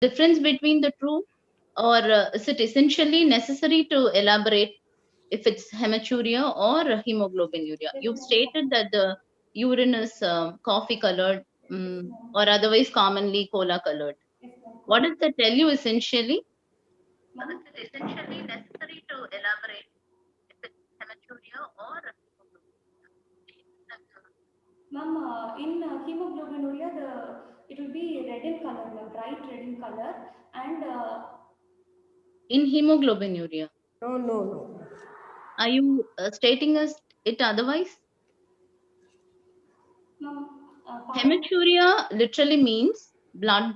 difference between the two, or is it essentially necessary to elaborate if it's hematuria or hemoglobinuria? You've stated that the urine is coffee colored, Yes, ma'am. or otherwise commonly cola colored. Yes, ma'am. What does that tell you essentially? Ma'am? Is it essentially necessary to elaborate if it's hematuria or Ma'am, in hemoglobinuria, it will be red in color, ma'am, bright red in color, and in hemoglobinuria? No, no, no. Are you stating us it otherwise? ma'am, Hematuria literally means blood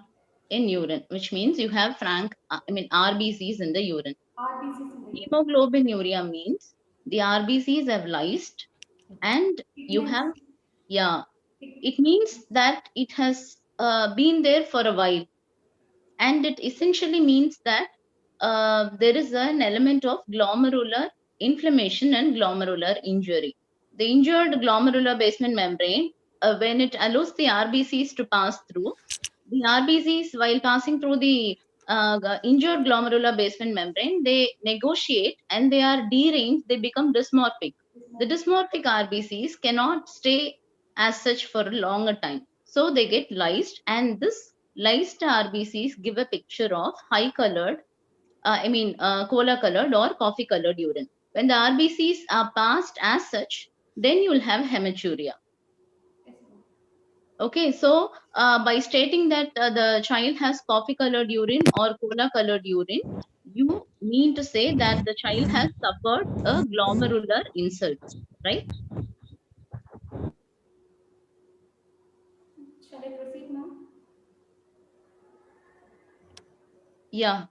in urine, which means you have RBCs in the urine. RBCs in the urine. Hemoglobinuria means the RBCs have lysed and you Pigments, have, yeah, pig- it means that it has been there for a while. And it essentially means that there is an element of glomerular inflammation and glomerular injury. The injured glomerular basement membrane, when it allows the RBCs to pass through, the RBCs, while passing through the injured glomerular basement membrane, they negotiate and they are deranged, they become dysmorphic. The dysmorphic RBCs cannot stay as such for a longer time. So they get lysed, and this lysed RBCs give a picture of high colored, cola colored or coffee colored urine. When the RBCs are passed as such, then you will have hematuria. yes, ma'am. Okay, so by stating that the child has coffee colored urine or cola colored urine, you mean to say that the child has suffered a glomerular insult, right? Shall I proceed, ma'am? Yeah.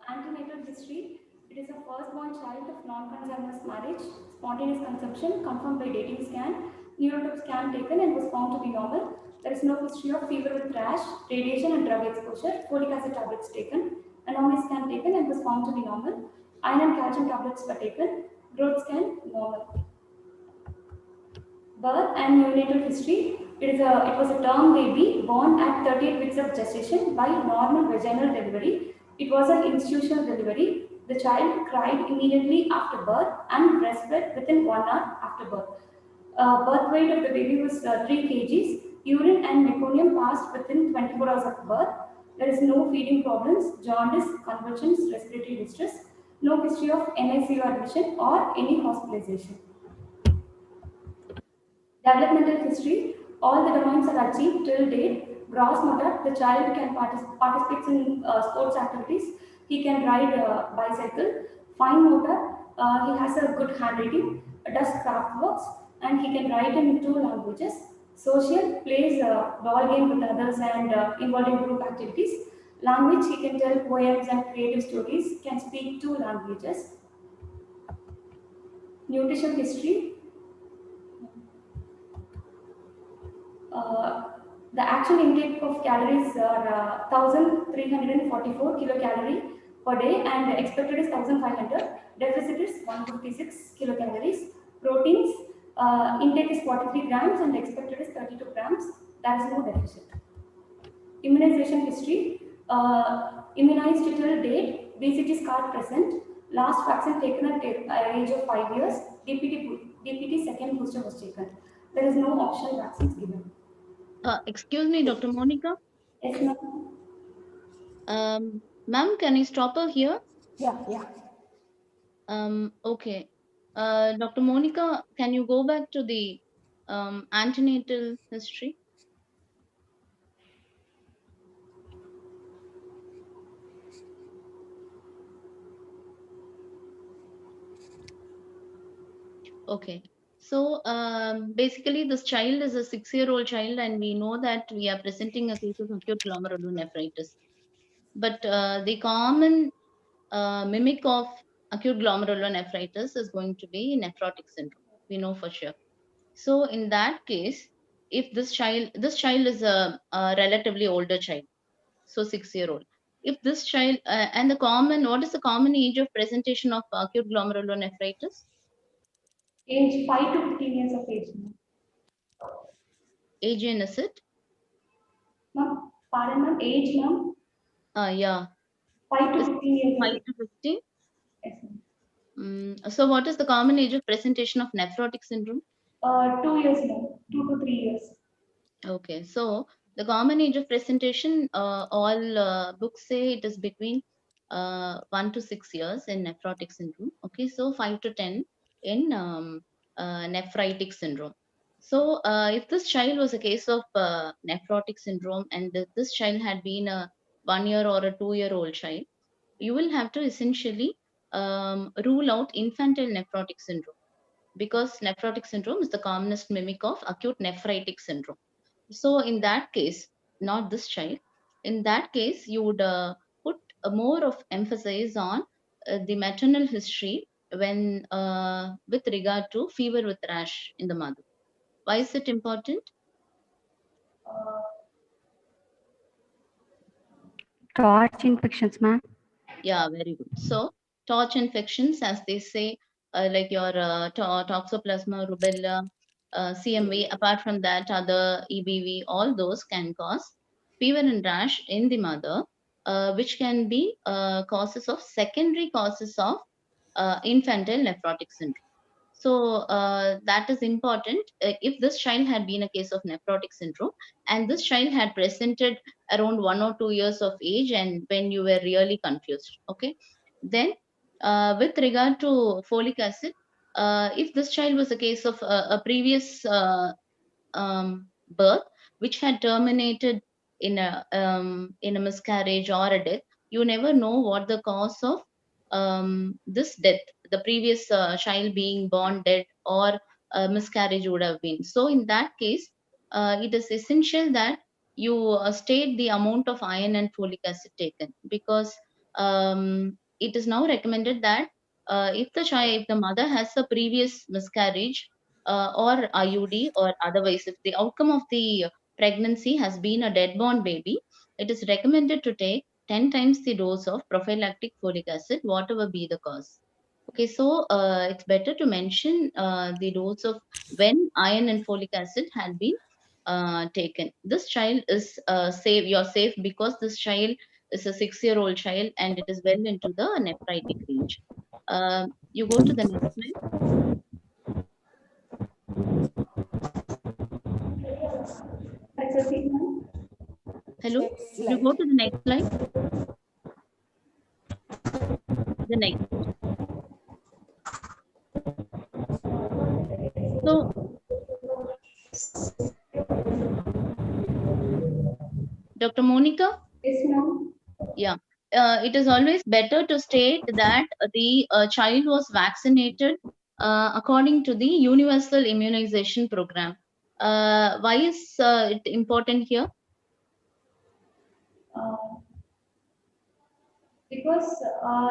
Antenatal history. It is a firstborn child of non-consanguineous marriage, spontaneous conception confirmed by dating scan, neurotype scan taken and was found to be normal. There is no history of fever with rash, radiation and drug exposure, folic acid tablets taken, anomaly scan taken and was found to be normal. Iron and calcium tablets were taken, growth scan normal. Birth and neonatal history. It was a term baby born at 38 weeks of gestation by normal vaginal delivery. It was an institutional delivery. The child cried immediately after birth and breastfed within 1 hour after birth. Birth weight of the baby was 3 kgs. Urine and meconium passed within 24 hours of birth. There is no feeding problems, jaundice, convulsions, respiratory distress. No history of NICU admission or any hospitalization. Developmental history, all the domains are achieved till date. Gross motor, the child can participate in sports activities. He can ride a bicycle. Fine motor, he has a good handwriting, does craft works, and he can write in 2 languages. Social, plays a ball game with others and involving group activities. Language, he can tell poems and creative stories, can speak 2 languages. Nutrition history, Uh, the actual intake of calories are 1344 kilocalorie per day and expected is 1500. Deficit is 156 kilocalories. Proteins intake is 43 grams and expected is 32 grams. There is no deficit. Immunization history. Immunized till date. BCG card present. Last vaccine taken at age of 5 years. DPT second booster was taken. There is no optional vaccines given. Excuse me, Dr. Monica. Yes, ma'am. Ma'am, can you stop her here? Yeah, yeah. Okay. Dr. Monica, can you go back to the antenatal history? Okay. So basically, this child is a 6-year-old child, and we know that we are presenting a case of acute glomerulonephritis. But the common mimic of acute glomerulonephritis is going to be nephrotic syndrome. We know for sure. So in that case, if this child is a relatively older child, so 6-year-old. If this child and the common, what is the common age of presentation of acute glomerulonephritis? Age 5 to 15 years of age. Age and is it? Ma'am, pardon ma'am, age ma'am? Yeah. 5 to Is 15 years of 5 age. to 15? Yes, ma'am. So what is the common age of presentation of nephrotic syndrome? 2 years ma'am, 2 to 3 years. Okay, so the common age of presentation, all books say it is between 1 to 6 years in nephrotic syndrome. Okay, so 5 to 10 in nephritic syndrome. So if this child was a case of nephrotic syndrome and this child had been a 1 year or a 2-year-old child, you will have to essentially rule out infantile nephrotic syndrome, because nephrotic syndrome is the commonest mimic of acute nephritic syndrome. So in that case, not this child, in that case, you would put more of emphasis on the maternal history when with regard to fever with rash in the mother. Why is it important? Uh, Torch infections, ma'am. Yeah, very good. So, torch infections, as they say, like your toxoplasma, rubella, CMV, apart from that, other EBV, all those can cause fever and rash in the mother, which can be causes of secondary causes of infantile nephrotic syndrome. So that is important. If this child had been a case of nephrotic syndrome and this child had presented around 1 or 2 years of age and when you were really confused, okay, then with regard to folic acid, if this child was a case of a previous birth which had terminated in a miscarriage or a death, you never know what the cause of this death, the previous child being born dead or a miscarriage would have been. So in that case, it is essential that you state the amount of iron and folic acid taken, because it is now recommended that if the mother has a previous miscarriage or IUD, or otherwise, if the outcome of the pregnancy has been a dead born baby, it is recommended to take 10 times the dose of prophylactic folic acid, whatever be the cause. Okay, so it's better to mention the dose of when iron and folic acid had been taken. This child is safe, you're safe because this child is a 6-year-old child and it is well into the nephritic range. You go to the next slide. That's a thing, ma'am. Hello, Next could you go slide. to the next slide? The next. So, Dr. Monica, Yes, ma'am. yeah, it is always better to state that the child was vaccinated according to the universal immunization program. Why is it important here? Uh, because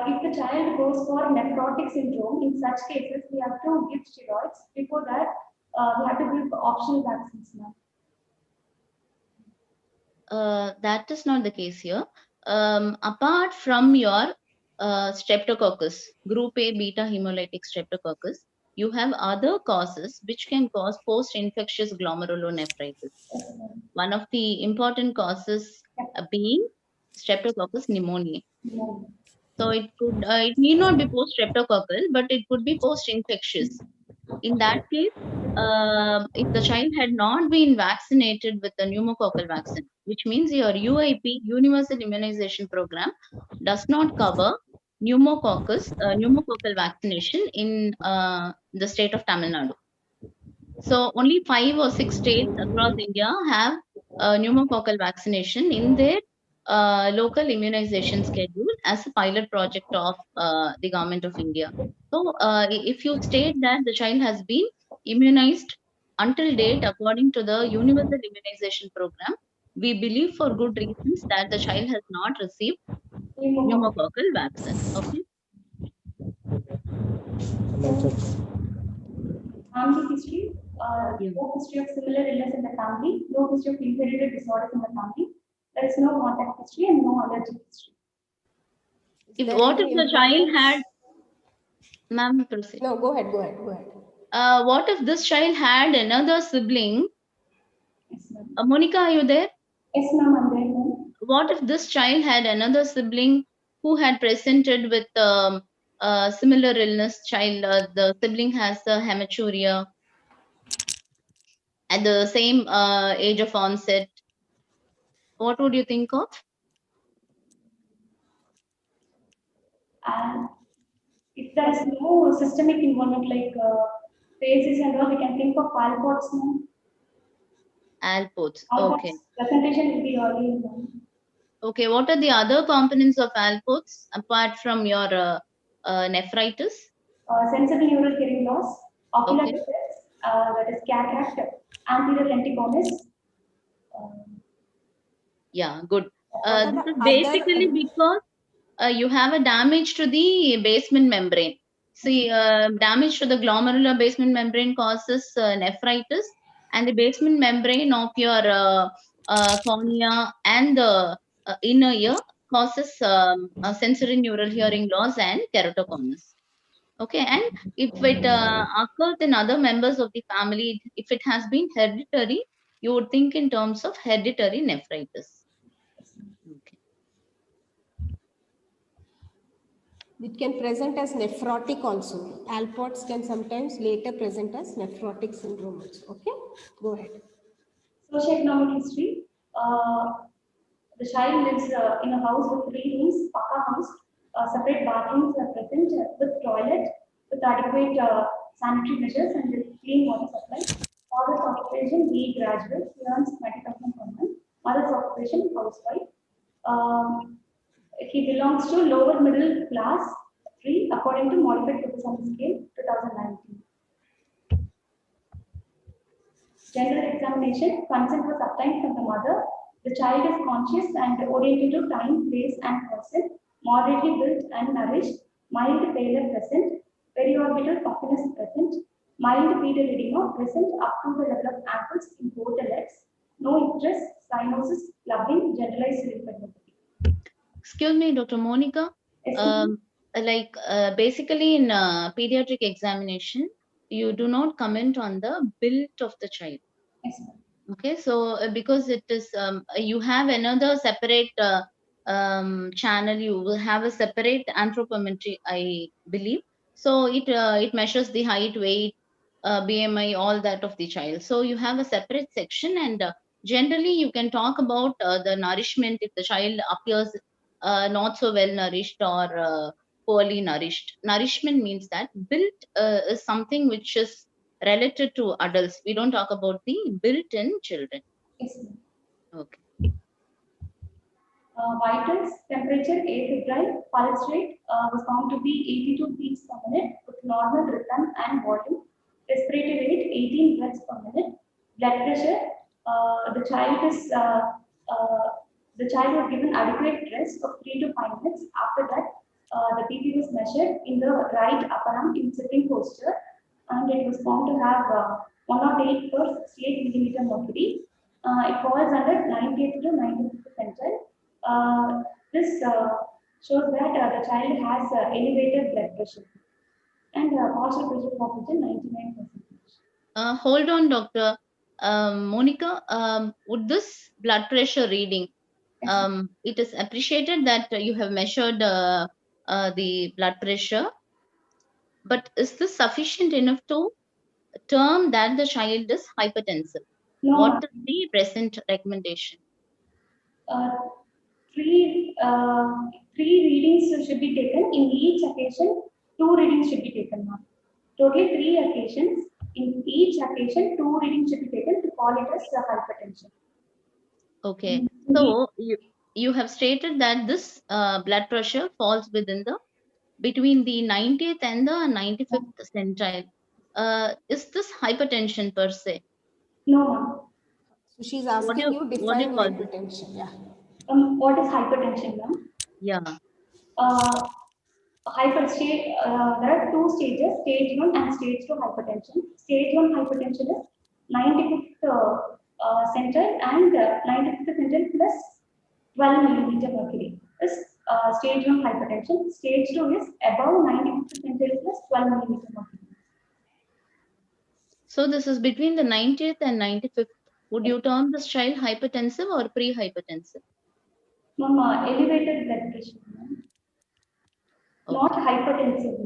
if the child goes for nephrotic syndrome, in such cases, we have to give steroids. Before that, we have to give optional vaccines now. That is not the case here. Apart from your streptococcus, group A beta hemolytic streptococcus, you have other causes which can cause post-infectious glomerulonephritis. Yes, ma'am. One of the important causes being streptococcus pneumoniae. No. So it need not be post-streptococcal, but it could be post-infectious. In that case, if the child had not been vaccinated with the pneumococcal vaccine, which means your UIP, Universal Immunization Program, does not cover pneumococcal vaccination in the state of Tamil Nadu. So only 5 or 6 states across India have pneumococcal vaccination in their local immunization schedule as a pilot project of the government of India. So if you state that the child has been immunized until date according to the universal immunization program, we believe for good reasons that the child has not received Pneumococcal. pneumococcal vaccine. Okay. Family history, Yeah. no history of similar illness in the family, no history of inherited disorders in the family. There is no contact history and no allergic history. Is If there what if any the child importance? had, ma'am, proceed. No, go ahead, go ahead, go ahead. What if this child had another sibling? Yes, ma'am. Monica, are you there? Yes, ma'am, I'm there, ma'am. What if this child had another sibling who had presented with similar illness? The sibling has hematuria at the same age of onset. What would you think of? And if there is no systemic involvement like phases and all, we can think of Alport's, ma'am. Alports. Okay. Alport's presentation will be early, ma'am. Okay. What are the other components of Alports apart from your nephritis? Sensory neural hearing loss, ocular Okay. defects, that is cataract, anterior lenticolus. Um, Yeah. Good. What are This the is other? basically because you have a damage to the basement membrane. See, damage to the glomerular basement membrane causes nephritis, and the basement membrane of your cornea and the inner ear causes sensory neural hearing loss and keratoconus. Okay, and if it occurs in other members of the family, if it has been hereditary, you would think in terms of hereditary nephritis. Okay. It can present as nephrotic also. Alports can sometimes later present as nephrotic syndrome also. Okay, go ahead. Socioeconomic history. The child lives in a house with 3 rooms, Paka house. Separate bathrooms are present with toilet, with adequate sanitary measures and with clean water supply. Father's occupation, he graduate, he earns 20,000 per month. Mother's occupation, housewife. Um, he belongs to lower middle class 3 according to modified Copenhagen scale 2019. General examination, consent was obtained from the mother. The child is conscious and oriented to time, place, and person, moderately built and nourished, mild pallor present, periorbital puffiness present, mild pedal edema present up to the level of ankles in both the legs, no interest, cyanosis, clubbing, generalized lymphadenopathy. Excuse me, Dr. Monica. Yes, ma'am. Basically, in pediatric examination, you do not comment on the build of the child. Yes, ma'am. Okay, so because it is, you have another separate channel, you will have a separate anthropometry, I believe. So it measures the height, weight, BMI, all that of the child. So you have a separate section, and generally you can talk about the nourishment if the child appears not so well nourished or poorly nourished. Nourishment means that built is something which is related to adults. We don't talk about the built-in children. Yes, ma'am. Okay. Vitals, temperature, afebrile, pulse rate was found to be 82 beats per minute with normal rhythm and volume. Respiratory rate 18 breaths per minute. Blood pressure, the child is uh, the child was given adequate rest of 3 to 5 minutes. After that, the BP was measured in the right upper arm in sitting posture, and it was found to have 108 per 68 millimeter mercury. It falls under 90th to 95th percentile. This shows that the child has elevated blood pressure and partial pressure oxygen 99%. Hold on, Doctor Monica. Would this blood pressure reading, Yes, it is appreciated that you have measured the blood pressure, but is this sufficient enough to term that the child is hypertensive? no, What ma'am. is the present recommendation? Uh, three readings should be taken in each occasion. 2 readings should be taken, ma'am. Totally 3 occasions. In each occasion, 2 readings should be taken to call it as hypertension. Okay, In so you have stated that this blood pressure falls within the between the 90th and the 95th centile. Is this hypertension per se? no, ma'am. So she's What do asking you you what do you define call this? hypertension. Yeah. What is hypertension, ma'am? Yeah. Uh, there are 2 stages, stage 1 and stage 2 hypertension. Stage 1 hypertension is 95th centile and 95th centile plus 12 millimeter mercury. Is stage 1 hypertension. Stage 2 is above 95th centile plus 12 millimeter mercury. So this is between the 90th and 95th. Would you term this child hypertensive or pre-hypertensive? Ma'am, elevated blood pressure, ma'am. Not Okay. hypertensive.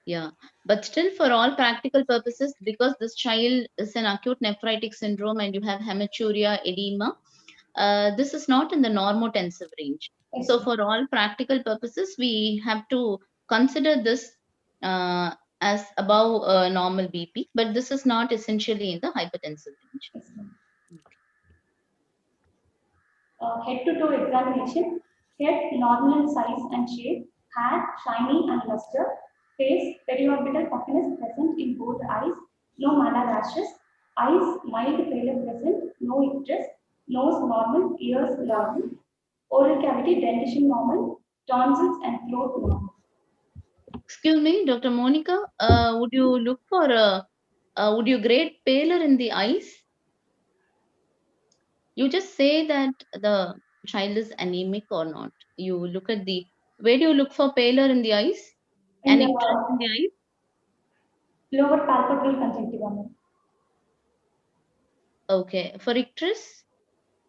Yeah, but still, for all practical purposes, because this child is an acute nephritic syndrome and you have hematuria, edema, this is not in the normotensive range. Yes, So, ma'am. for all practical purposes, we have to consider this uh, as above normal BP, but this is not essentially in the hypertensive range. Yes, ma'am. Head-to-toe examination. Head normal in size and shape. Hair shiny and luster. Face periorbital puffiness present in both eyes. No malar rashes. Eyes mild pallor present. No icterus. Nose normal. Ears normal. Oral cavity dentition normal. Tonsils and throat normal. Excuse me, Dr. Monica, would you look for would you grade pallor in the eyes? You just say that the child is anemic or not. You look at the, where do you look for pallor in the eyes In and the icterus in the eyes? lower palpebral conjunctiva. Okay, for icterus.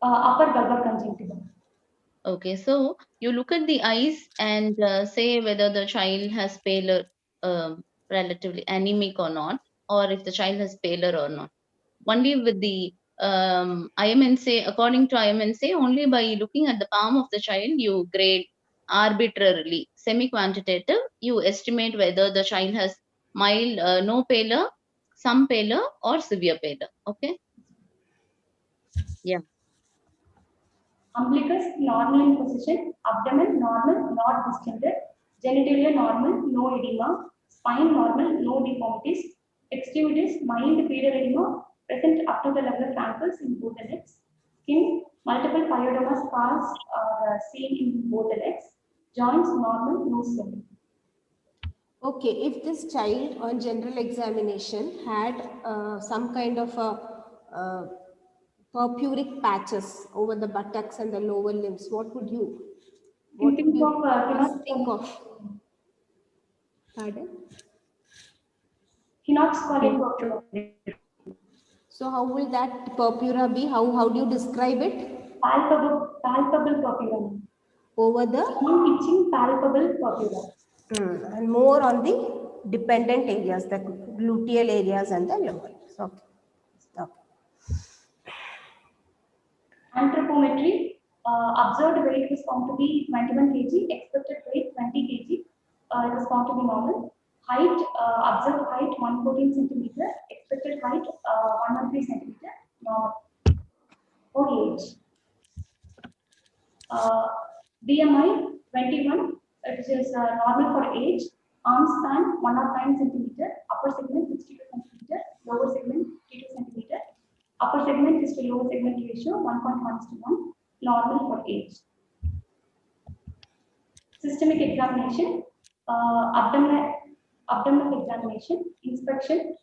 Upper bulbar conjunctiva. Okay, so you look at the eyes and say whether the child has pallor, relatively anemic or not, or if the child has pallor or not. Only with the IMNC, according to IMNC, only by looking at the palm of the child, you grade arbitrarily, semi-quantitative, you estimate whether the child has mild, no pallor, some pallor, or severe pallor. Okay? Yeah. Umbilicus normal in position, abdomen normal, not distended, genitalia normal, no edema, spine normal, no deformities, extremities mild period edema present up to the level of ankles in both the legs, skin multiple pyodoma scars are seen in both the legs, joints normal, no swelling. Okay, if this child on general examination had some kind of a purpuric patches over the buttocks and the lower limbs, what would you first think of? Pardon? Hinox calling purpura. So how will that purpura be? How do you describe it? Palpable purpura. Over the Itching palpable purpura. and more on the dependent areas, the gluteal areas and the lower limbs. Okay. Okay. Anthropometry, observed weight was found to be 21 kg, expected weight 20 kg. It was found to be normal. Height, observed height 114 centimeter, expected height 113 centimeter, normal. For age, BMI 21, which is normal for age. Arm span 109 centimeter, upper segment 62 centimeter, lower segment 52 centimeter. Upper segment is to lower segment ratio 1.1:1, normal for age. Systemic examination, abdominal examination, inspection,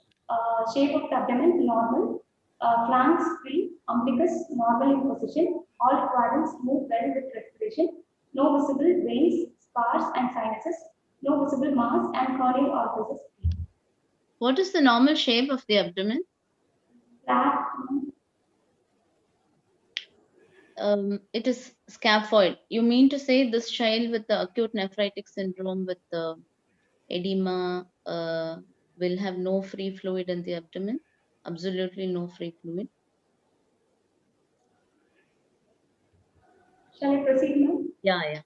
shape of the abdomen normal, flanks free, umbilicus normal in position, all quadrants move well with respiration, no visible veins, scars and sinuses, no visible mass and corneal orifices free. What is the normal shape of the abdomen? Flat, It is scaphoid. You mean to say this child with the acute nephritic syndrome with the edema will have no free fluid in the abdomen? Absolutely no free fluid. shall I proceed now? Yeah, yeah.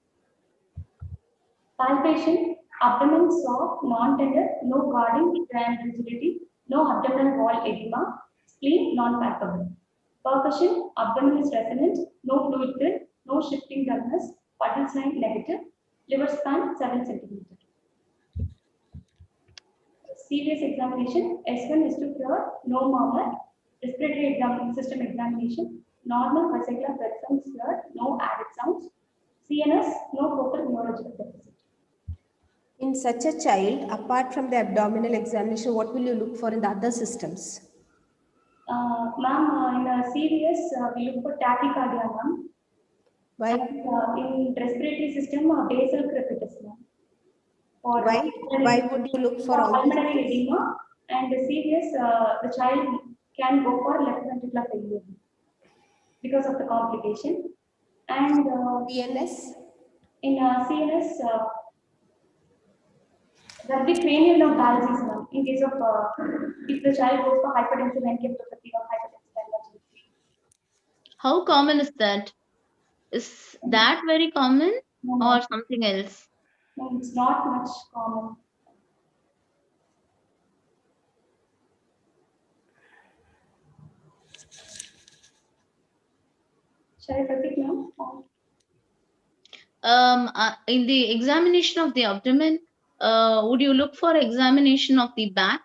Palpation, abdomen soft, non-tender, no guarding and rigidity, no abdominal wall edema, spleen non-palpable. Percussion, abdomen is resonant, no fluid fill, no shifting dullness, puddle line negative, liver span 7 cm. Serious examination, S1 is to pure, no murmur, respiratory system examination, normal vesicular blood sounds here, no added sounds, CNS, no focal neurological deficit. In such a child, apart from the abdominal examination, what will you look for in the other systems? Ma'am, in a serious, we look for tachycardia, ma'am. Why? And, in respiratory system, basal crepitus, ma'am. Why would you look for all these pulmonary things? edema, And serious, the child can go for left ventricular failure because of the complication. And PNS? in CNS, there will be cranial nerve palsy in case of if the child goes for hypertensive encephalopathy or hypertensive emergency. How common is that? Is that very common No, or no, something else? no, it's not much common. Shall I repeat now? In the examination of the abdomen, would you look for examination of the back?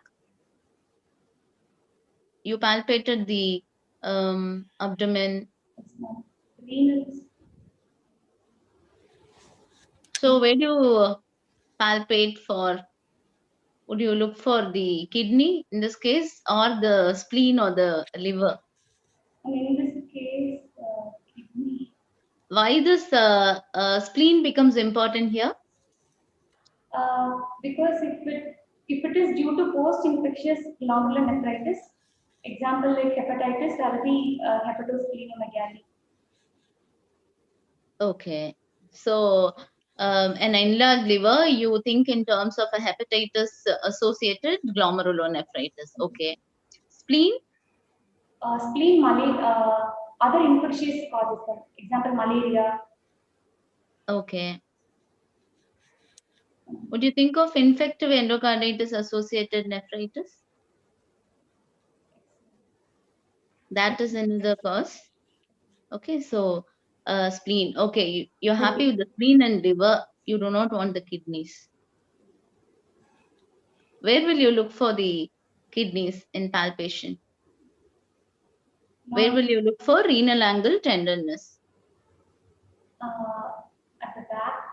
You palpated the abdomen. It's not. Renals. So where do you palpate for? Would you look for the kidney in this case, or the spleen or the liver? And in this case, kidney. Why this spleen becomes important here? Because if it is due to post-infectious glomerular nephritis, example like hepatitis, that will be hepatosplenomegaly. Okay. So an enlarged liver, you think in terms of a hepatitis associated glomerulonephritis. Okay. Spleen? Spleen, other infectious causes, example malaria. Okay. Would you think of infective endocarditis associated nephritis? That is another cause. Okay, so spleen. Okay, you're happy with the spleen and liver. You do not want the kidneys. Where will you look for the kidneys in palpation? Where will you look for renal angle tenderness? At the back.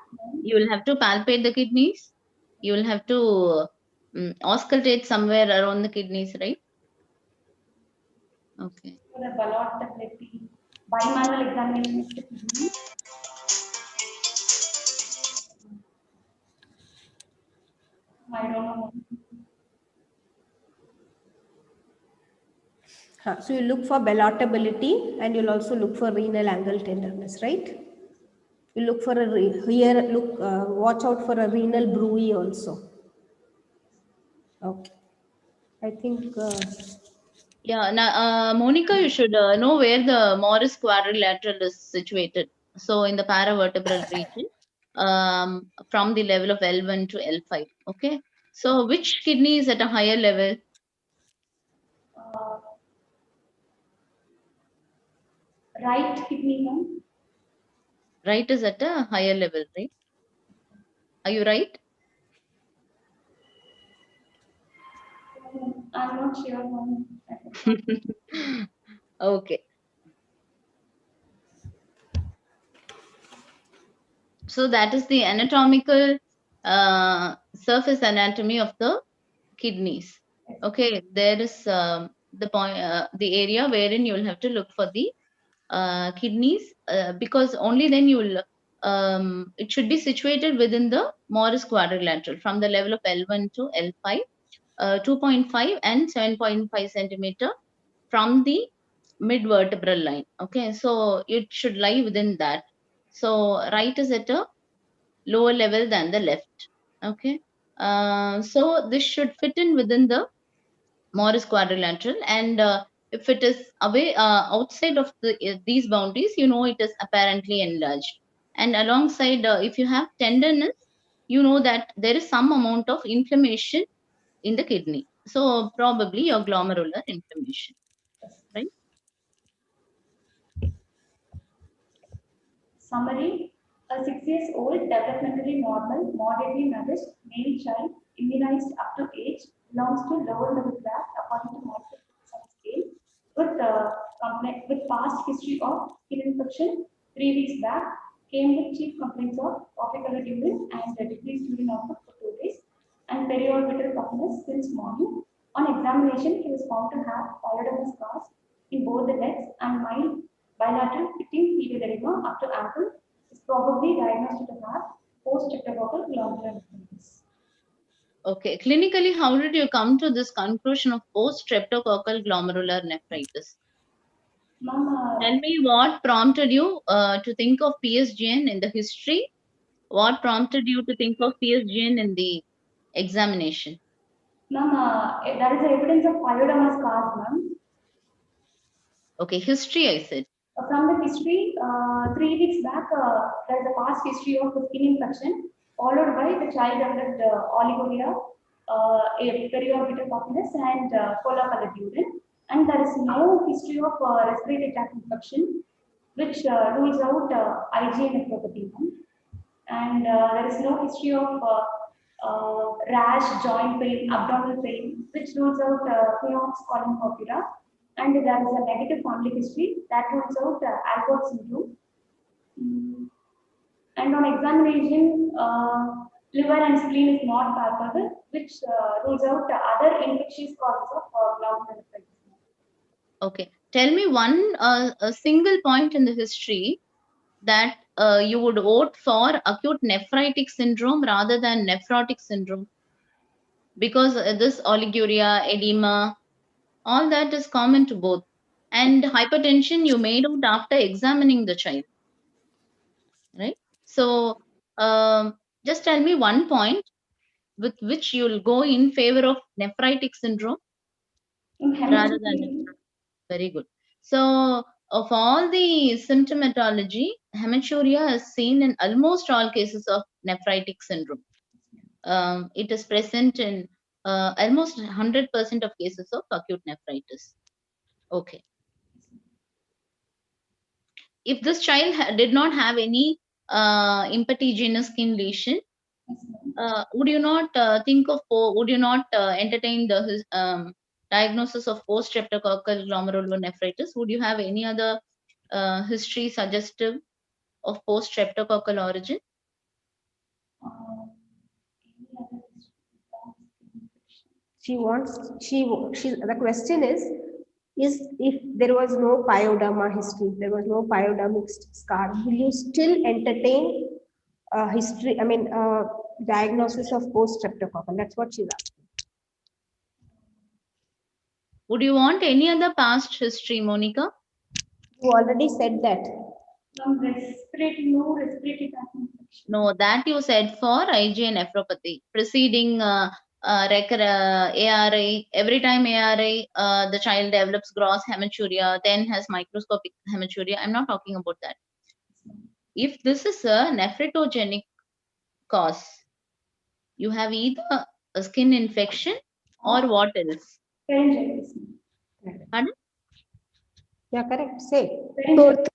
You will have to palpate the kidneys. You will have to auscultate somewhere around the kidneys, right? Okay. For the ballotability, bimanual examination of the kidney. I don't know. So you look for ballotability and you'll also look for renal angle tenderness, right? You look for watch out for a renal bruit also. Okay. I think Yeah, now, Monica, you should know where the Morris quadrilateral is situated. So in the paravertebral region, from the level of L1 to L5. Okay. So which kidney is at a higher level? Right kidney one. Right is at a higher level, right? Are you right? I'm not sure. Okay. So that is the anatomical surface anatomy of the kidneys. Okay, there is the point, the area wherein you will have to look for the kidneys, because only then you will. It should be situated within the Morris quadrilateral from the level of L1 to L5, 2.5 and 7.5 centimeter from the mid vertebral line. Okay, so it should lie within that. So right is at a lower level than the left. Okay, so this should fit in within the Morris quadrilateral, and if it is away outside of these boundaries, you know it is apparently enlarged. And alongside, if you have tenderness, you know that there is some amount of inflammation in the kidney. So probably your glomerular inflammation, right? Summary, a 6 years old, developmentally normal, moderately nourished male child, immunized up to age, belongs to lower middle class according to Market scale, with past history of skin infection 3 weeks back, came with chief complaints of coffee colored urine and decreased urine output for 2 days, and periorbital puffiness since morning. On examination, he was found to have pyoderma scars in both the legs and mild bilateral pitting period edema up to ankle is probably diagnosed to have post-ectovocal glomerular nephritis. Okay. Clinically, how did you come to this conclusion of post-streptococcal glomerular nephritis? Ma'am, Tell me what prompted you to think of PSGN in the history. What prompted you to think of PSGN in the examination? there is evidence of pyoderma scars, ma'am. Okay, history, I said. From the history, 3 weeks back, there is a past history of a skin infection, followed by the child developed oliguria, a periorbital and cola-colored urine. And there is no history of respiratory tract infection, which rules out IgA nephropathy. And there is no history of rash, joint pain, abdominal pain, which rules out Clones corpora. And there is a negative family history that rules out Alport syndrome. Mm. And on examination, liver and spleen is not palpable, which rules out other infectious causes of glomerular nephritis. Okay. Tell me one a single point in the history that you would vote for acute nephritic syndrome rather than nephrotic syndrome, because this oliguria, edema, all that is common to both. And hypertension you made out after examining the child, right? So just tell me one point with which you'll go in favor of nephritic syndrome rather than nephrotic. Very good. So of all the symptomatology, hematuria is seen in almost all cases of nephritic syndrome. It is present in almost 100% of cases of acute nephritis. Okay. If this child did not have any impetiginous skin lesion, would you not would you not entertain the diagnosis of post-streptococcal glomerulonephritis? Would you have any other history suggestive of post-streptococcal origin? The question is if there was no pyoderma history, there was no pyodermic scar, will you still entertain history, diagnosis of post-streptococcal? That's what she's asking. Would you want any other past history, Monica? You already said that. No respiratory tract infection. No, that you said for IgA nephropathy. Preceding ARI, every time ARI, the child develops gross hematuria, then has microscopic hematuria. I'm not talking about that. If this is a nephrogenic cause, you have either a skin infection or what else? Pharyngitis. Pardon? Yeah, correct. Say. Pharyngitis.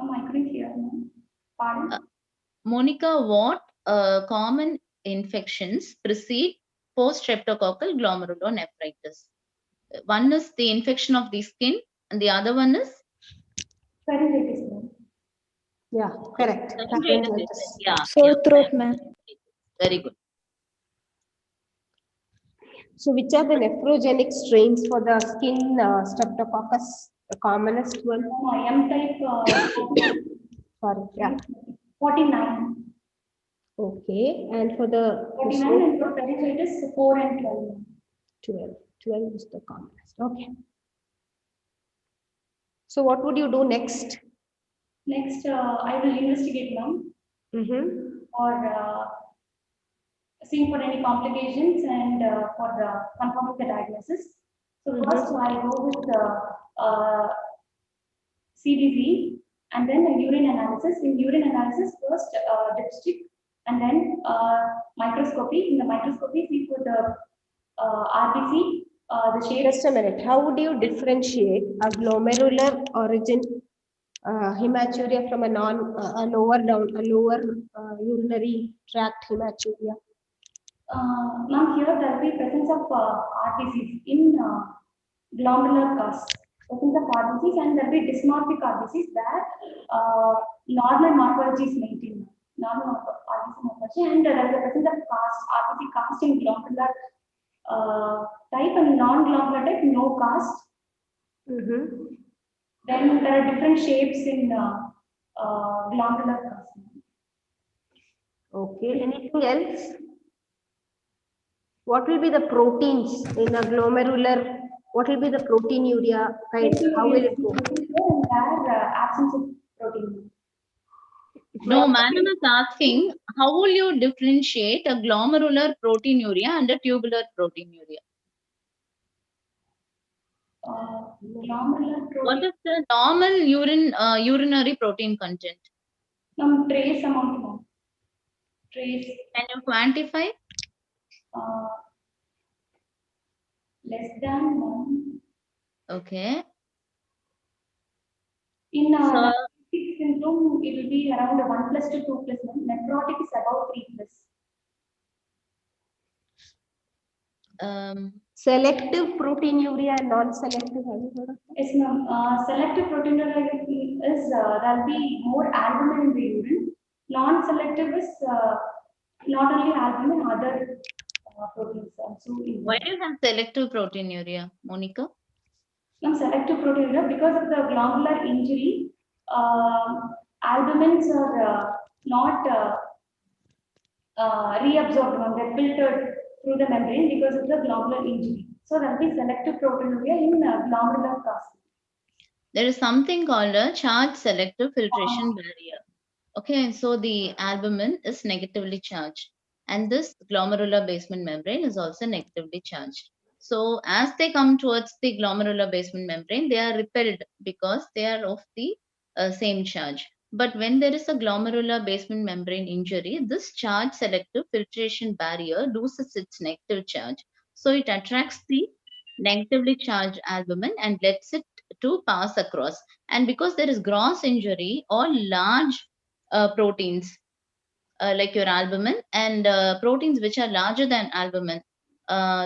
I couldn't hear. Pardon? Monica, what common infections precede post-streptococcal glomerulonephritis? One is the infection of the skin, and the other one is Pharyngitis. Yeah, correct. pharyngitis. Yeah, Sore throat, ma'am. very good. So which are the nephrogenic strains for the skin streptococcus, the commonest one? M type. Sorry, yeah. 49. Okay, and for the 49 and for pharyngitis 4 and 12. 12. 12 is the commonest. Okay. So what would you do next? Next, I will investigate them or seeing for any complications and for confirming the diagnosis. So first I go with CBV and then the urine analysis. In urine analysis, first dipstick and then microscopy. In the microscopy, see for the RBC, the shape. Just a minute. How would you differentiate a glomerular origin hematuria from a lower urinary tract hematuria? Now here there will be presence of RBCs in glomerular cause. Presence of RBCs and there will be dysmorphic RBCs where normal morphology is maintained. Normal RBC morphology and there is a presence of cast, RBC cast in glomerular type and non-glomerular type, no cast. Then there are different shapes in glomerular cast. Okay, anything else? What will be the proteins in a glomerular? What will be the proteinuria kind? How will it go? And there absence of protein. It may No, also madam be is asking, how will you differentiate a glomerular proteinuria and a tubular proteinuria? Glomerular What protein. is the normal urinary protein content? Trace amount of trace Can you quantify? uh, less than 1. Okay. In So nephritic syndrome, it will be around 1 plus to 2 plus 1. Nephrotic is about 3 plus. selective proteinuria and non-selective. Have you heard of that? Yes, ma'am. Selective proteinuria is there'll be more albumin in the urine. Non-selective is not only albumin, other proteins also. why do you have selective proteinuria, Monica? Some selective proteinuria because of the glomerular injury, albumins are not reabsorbed, they're filtered through the membrane because of the glomerular injury. So there will be selective proteinuria in glomerular cast. There is something called a charge selective filtration barrier. Okay, so the albumin is negatively charged, and this glomerular basement membrane is also negatively charged. So as they come towards the glomerular basement membrane, they are repelled because they are of the same charge. But when there is a glomerular basement membrane injury, this charge selective filtration barrier loses its negative charge. So it attracts the negatively charged albumin and lets it to pass across. And because there is gross injury, all large proteins like your albumin and proteins which are larger than albumin,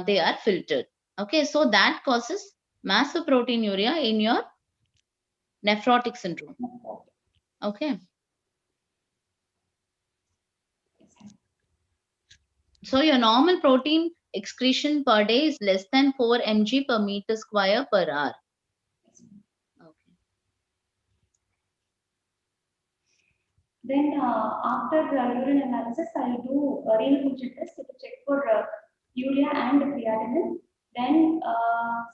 they are filtered. Okay, so that causes massive proteinuria in your nephrotic syndrome. Okay, so your normal protein excretion per day is less than 4 mg per meter square per hour. Okay. Then after urine analysis, I'll do renal function test to check for urea and creatinine. Then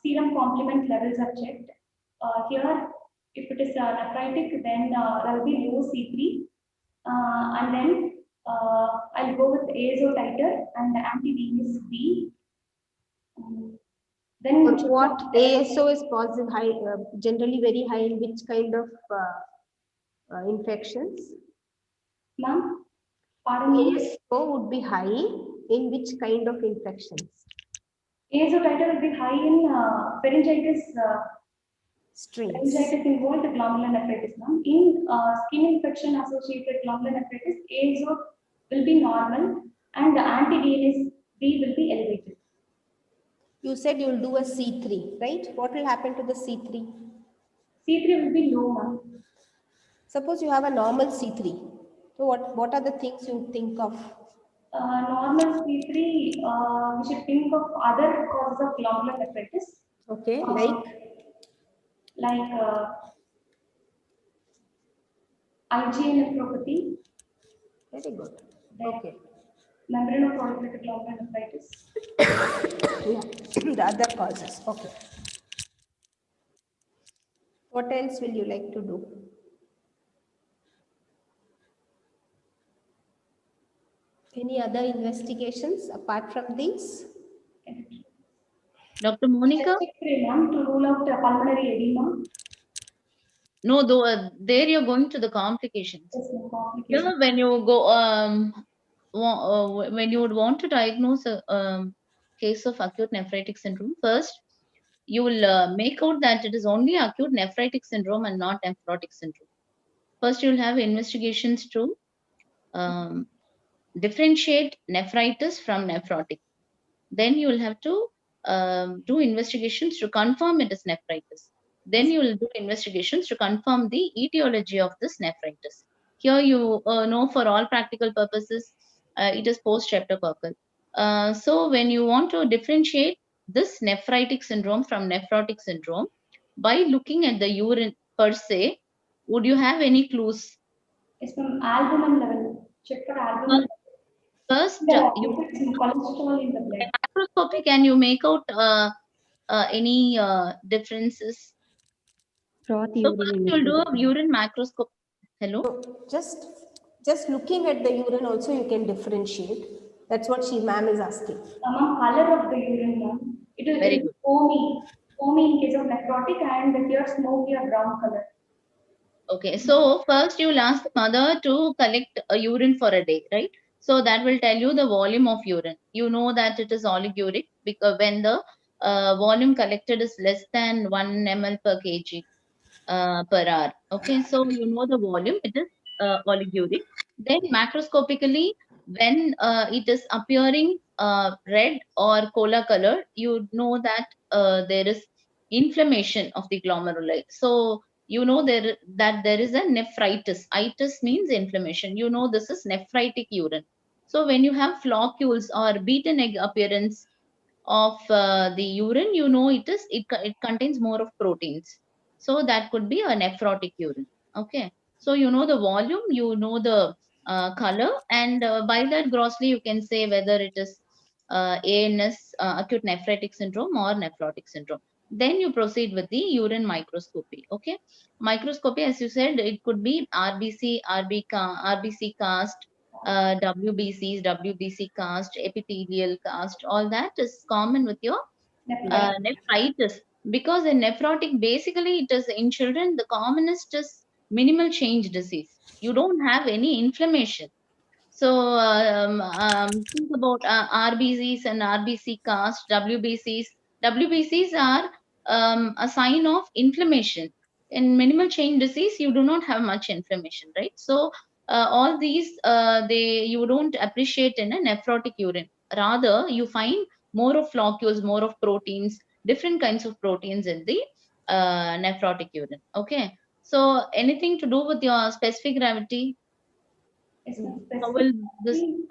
serum complement levels are checked. Here, if it is nephritic, then there will be low C3. And then I'll go with ASO titer and anti-venous B. Then What ASO is positive, high, generally very high in which kind of infections? ma'am, pardon me. ASO would be high in which kind of infections? ASO titer will be high in pharyngitis. Strains. Pharyngitis involved glomerular nephritis. Ma'am. In skin infection associated glomerular nephritis, ASO will be normal and the anti-DNS B will be elevated. You said you'll do a C3, right? What will happen to the C3? C3 will be low, ma'am. Suppose you have a normal C3. So what are the things you think of? Normal C3, we should think of other causes of glomerular nephritis. Okay, Like IgA nephropathy. very good. Then Okay. membranoproliferative glomerular nephritis. Yeah, the other causes. Okay. What else will you like to do? Any other investigations apart from these? Dr. Monica? Chest X-ray, ma'am, to rule out pulmonary edema. No, though there you're going to the complications. Yes, no Yeah, complication. when you go, when you would want to diagnose a case of acute nephritic syndrome, first you will make out that it is only acute nephritic syndrome and not nephrotic syndrome. First, you will have investigations to um, differentiate nephritis from nephrotic. Then you will have to do investigations to confirm it is nephritis. Then you will do investigations to confirm the etiology of this nephritis. Here you know for all practical purposes, it is post-streptococcal. So when you want to differentiate this nephritic syndrome from nephrotic syndrome, by looking at the urine per se, would you have any clues? Yes, ma'am, albumin level. Check for albumin. First, Yeah, you if it's in cholesterol in the blood. microscopy, can you make out any differences? Froth So urine first in you'll do nephrotic. a urine macroscopy. Hello? Just just looking at the urine also you can differentiate. That's what she ma'am is asking. Ma'am, color of the urine, ma'am. It Very is good. foamy. Foamy in case of nephrotic and here smoky or brown color. Okay, so first you'll ask the mother to collect a urine for a day, right? So that will tell you the volume of urine. You know that it is oliguric because when the volume collected is less than 1 ml per kg per hour. Okay, so you know the volume, it is oliguric. Then macroscopically, when it is appearing red or cola color, you know that there is inflammation of the glomeruli. So you know that there is a nephritis. Itis means inflammation. You know this is nephritic urine. So when you have flocules or beaten egg appearance of the urine, you know it contains more of proteins. So that could be a nephrotic urine. Okay. So you know the volume, you know the color, and by that grossly you can say whether it is ANS, acute nephritic syndrome, or nephrotic syndrome. Then you proceed with the urine microscopy. Okay. Microscopy, as you said, it could be RBC cast, WBCs, WBC cast, epithelial cast, all that is common with your Nephritis. nephritis. Because in nephrotic, basically, it is in children, the commonest is minimal change disease. You don't have any inflammation. So think about RBCs and RBC cast, WBCs. WBCs are a sign of inflammation. In minimal chain disease, you do not have much inflammation, right? So all these they you don't appreciate in a nephrotic urine. Rather, you find more of flocules, more of proteins, different kinds of proteins in the nephrotic urine. Okay. So anything to do with your specific gravity? Yes, ma'am. How will this? Specifically,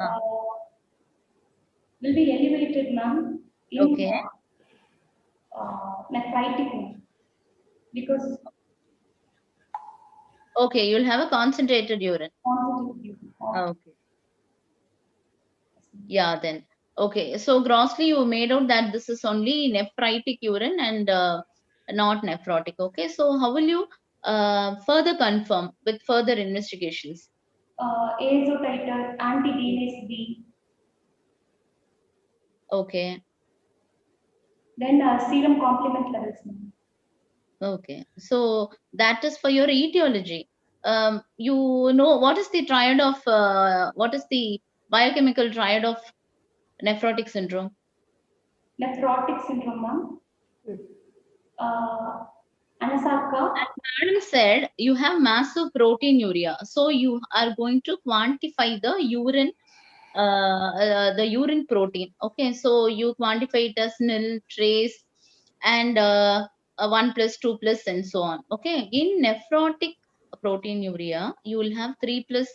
will be elevated, ma'am, in Okay. nephritic, ma'am, because Okay, you'll have a concentrated urine. constitutive of Okay. Yeah, then. Okay. So grossly you made out that this is only nephritic urine and not nephrotic. Okay. So how will you further confirm with further investigations? ASO titer, anti-DNase B, Okay. then serum complement levels, ma'am. Okay. So that is for your etiology. You know what is the triad of what is the biochemical triad of nephrotic syndrome? Nephrotic syndrome, ma'am. Anasarca, Madam said you have massive proteinuria, so you are going to quantify the urine protein. Okay, so you quantify it as nil, trace, and 1 plus, 2 plus, and so on. Okay, in nephrotic proteinuria, you will have 3 plus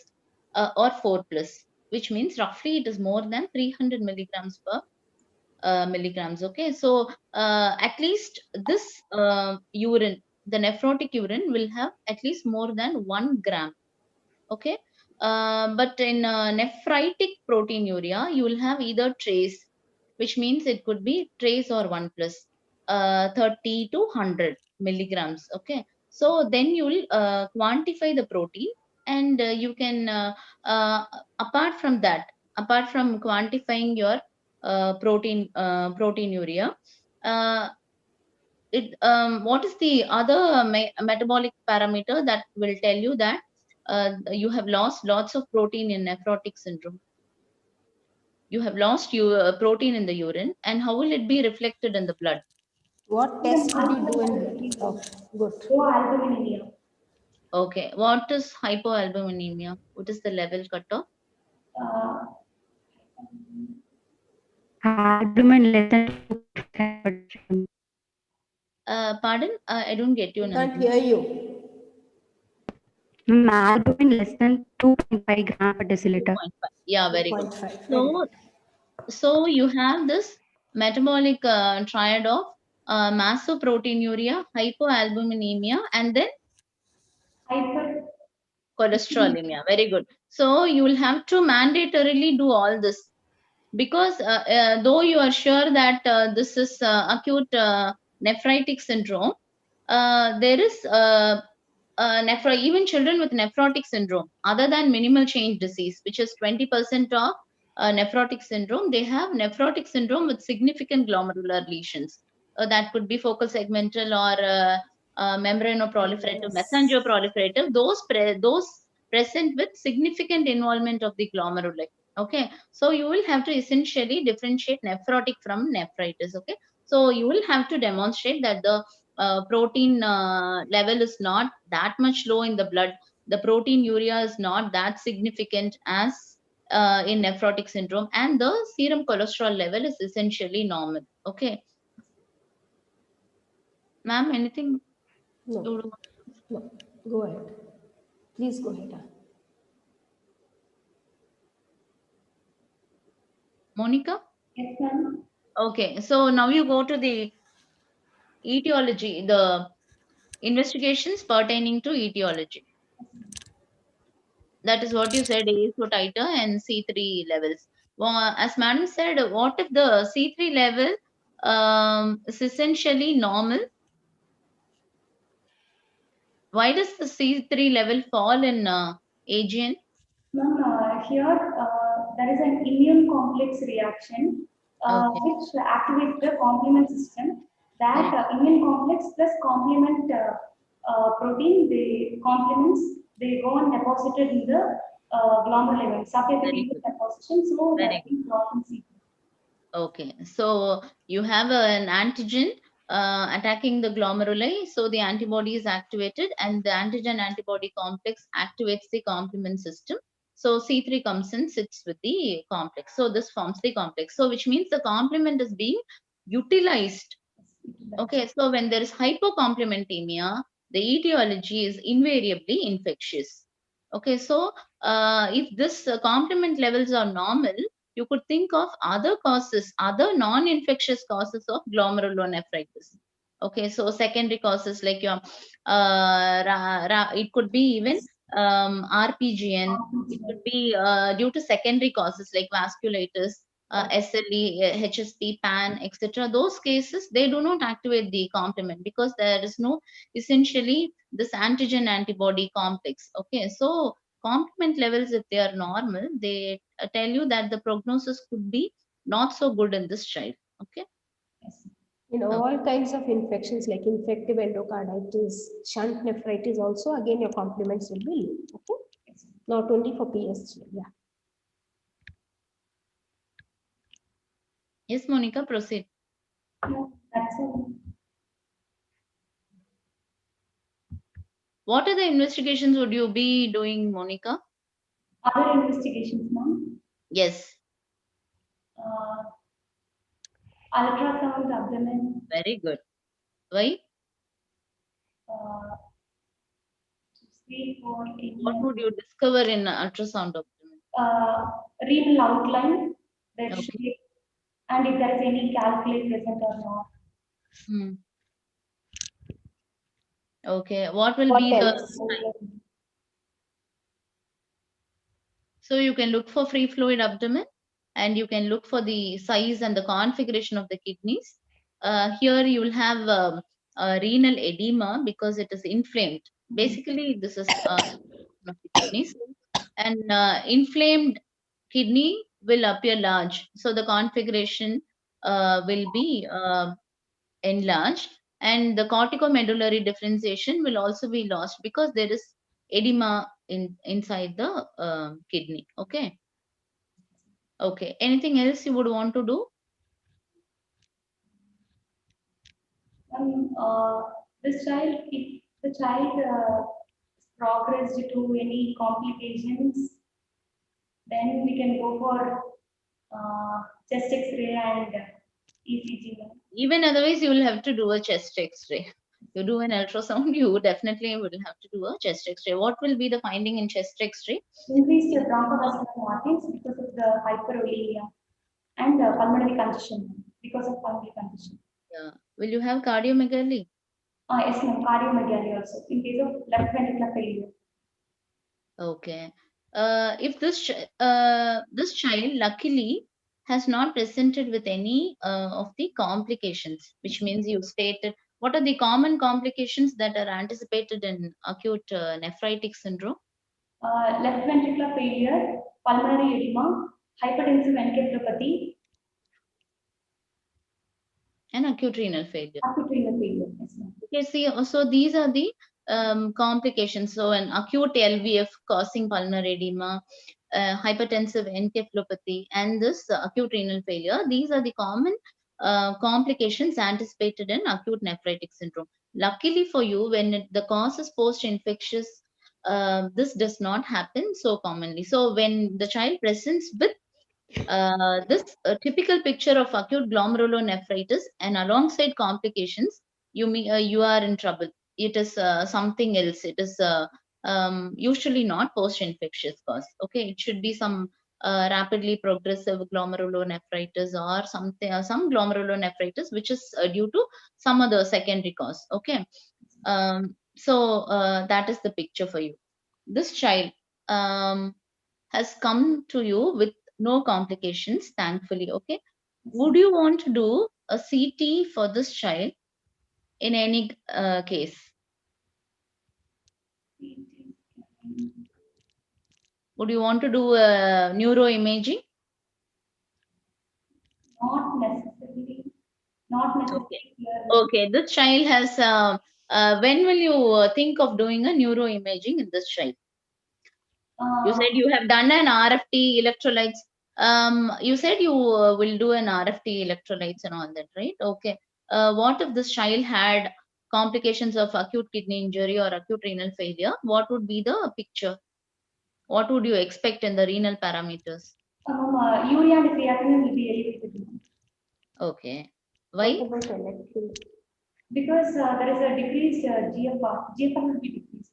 or 4 plus, which means roughly it is more than 300 milligrams per milligrams. Okay, so at least this urine, the nephrotic urine, will have at least more than 1 gram. Okay, but in nephritic proteinuria, you will have either trace, which means it could be trace or 1 plus, 30 to 100 milligrams. Okay, so then you will quantify the protein, and you can apart from that, apart from quantifying your proteinuria, uh, what is the other metabolic parameter that will tell you that you have lost lots of protein in nephrotic syndrome? You have lost your protein in the urine, and how will it be reflected in the blood? What serum test did you do in blood? alpha-lipase, Oh, good. proalbuminemia. Okay, what is hypoalbuminemia? What is the level cutoff? Uh, Albumin less than 2.5 per deciliter. Pardon, I don't get you, We can't Nandini. hear you. Albumin less than 2.5 gram per deciliter. 2.5. Yeah, very good. 2.5. Very So, good. so you have this metabolic triad of mastoproteinuria, hypoalbuminemia, and then hyper Cholesterolemia. Very good. So you will have to mandatorily do all this, because though you are sure that this is acute nephritic syndrome, there is even children with nephrotic syndrome, other than minimal change disease, which is 20% of nephrotic syndrome, they have nephrotic syndrome with significant glomerular lesions. That could be focal segmental or membranoproliferative, mesangial-proliferative, those present with significant involvement of the glomeruli. Okay, so you will have to essentially differentiate nephrotic from nephritis. Okay, so you will have to demonstrate that the protein level is not that much low in the blood. The protein urea is not that significant as in nephrotic syndrome, and the serum cholesterol level is essentially normal. Okay, ma'am, anything? No, no. Go ahead. Please go ahead. Monica? Yes, ma'am. Okay, so now you go to the etiology, the investigations pertaining to etiology. That is what you said, ASO titer and C3 levels. Well, as madam said, what if the C3 level is essentially normal? Why does the C3 level fall in AGN? Ma'am, here there is an immune complex reaction Okay, which activates the complement system. That very, immune complex plus complement protein, the complements, they go and deposited in the glomerular level, very subepithelial good, deposition, so very that good. is brought in C. Okay, so you have an antigen attacking the glomeruli, so the antibody is activated, and the antigen antibody complex activates the complement system. So C3 comes in, sits with the complex. So this forms the complex. So which means the complement is being utilized. Okay, so when there is hypocomplementemia, the etiology is invariably infectious. Okay, so if this complement levels are normal, you could think of other causes, other non-infectious causes of glomerulonephritis. Okay, so secondary causes like your, it could be even RPGN. It could be due to secondary causes like vasculitis, SLE, HSP, PAN, etc. Those cases, they do not activate the complement because there is no essentially this antigen antibody complex. Okay, so complement levels, if they are normal, they tell you that the prognosis could be not so good in this child. Okay. In Okay. all kinds of infections like infective endocarditis, shunt nephritis, also again your complements will be low. Okay, not only for PSG. Yeah. Yes, Monica, proceed. No, that's all. What are the investigations would you be doing, Monica? Other investigations, ma'am. Yes, Uh, Ultrasound abdomen, very good. Why? uh, 3, 4, 8, What 9. would you discover in ultrasound abdomen? Renal outline, their Okay. shape, and if there is any calculate present or not. Hmm. Okay. What will What be the else? So you can look for free fluid abdomen, and you can look for the size and the configuration of the kidneys. Here you will have renal edema because it is inflamed. Basically, this is one of the kidneys, and inflamed kidney will appear large. So the configuration will be enlarged, and the corticomedullary differentiation will also be lost because there is edema inside the kidney. Okay. Okay. Anything else you would want to do? This child, if the child progressed to any complications, then we can go for chest X-ray and ECG. Even otherwise, you will have to do a chest X-ray. You do an ultrasound, you definitely will have to do a chest X-ray. What will be the finding in chest X-ray? Increased bronchovascular markings because of the hyperolemia and pulmonary congestion because of pulmonary congestion. Yeah. Will you have cardiomegaly? Yes, ma'am, cardiomegaly also in case of left ventricular failure. Okay. If this child luckily has not presented with any of the complications, which means you stated what are the common complications that are anticipated in acute nephritic syndrome? Left ventricular failure, pulmonary edema, hypertensive encephalopathy, And acute renal failure. acute renal failure. Yes, ma'am. Okay, see, so these are the complications. So, an acute LVF causing pulmonary edema, hypertensive encephalopathy, and this acute renal failure. These are the common complications anticipated in acute nephritic syndrome. Luckily for you, when the cause is post-infectious, this does not happen so commonly. So, when the child presents with this typical picture of acute glomerulonephritis and alongside complications, you are in trouble. It is something else. It is usually not post-infectious cause. Okay, it should be some rapidly progressive glomerulonephritis or something, some glomerulonephritis which is due to some other secondary cause. Okay, so that is the picture for you. This child has come to you with no complications, thankfully. Okay. Would you want to do a CT for this child in any case? Would you want to do neuroimaging? Not necessarily. Not Okay. necessarily here. Okay. This child has. When will you think of doing a neuroimaging in this child? You Uh, said you have done an RFT electrolytes. You said you will do an RFT electrolytes and all that, right? Okay. What if this child had complications of acute kidney injury or acute renal failure? What would be the picture? What would you expect in the renal parameters? urea and creatinine will be elevated Okay. What Why? about electrolyte? because there is a decreased GFR. GFR will be decreased.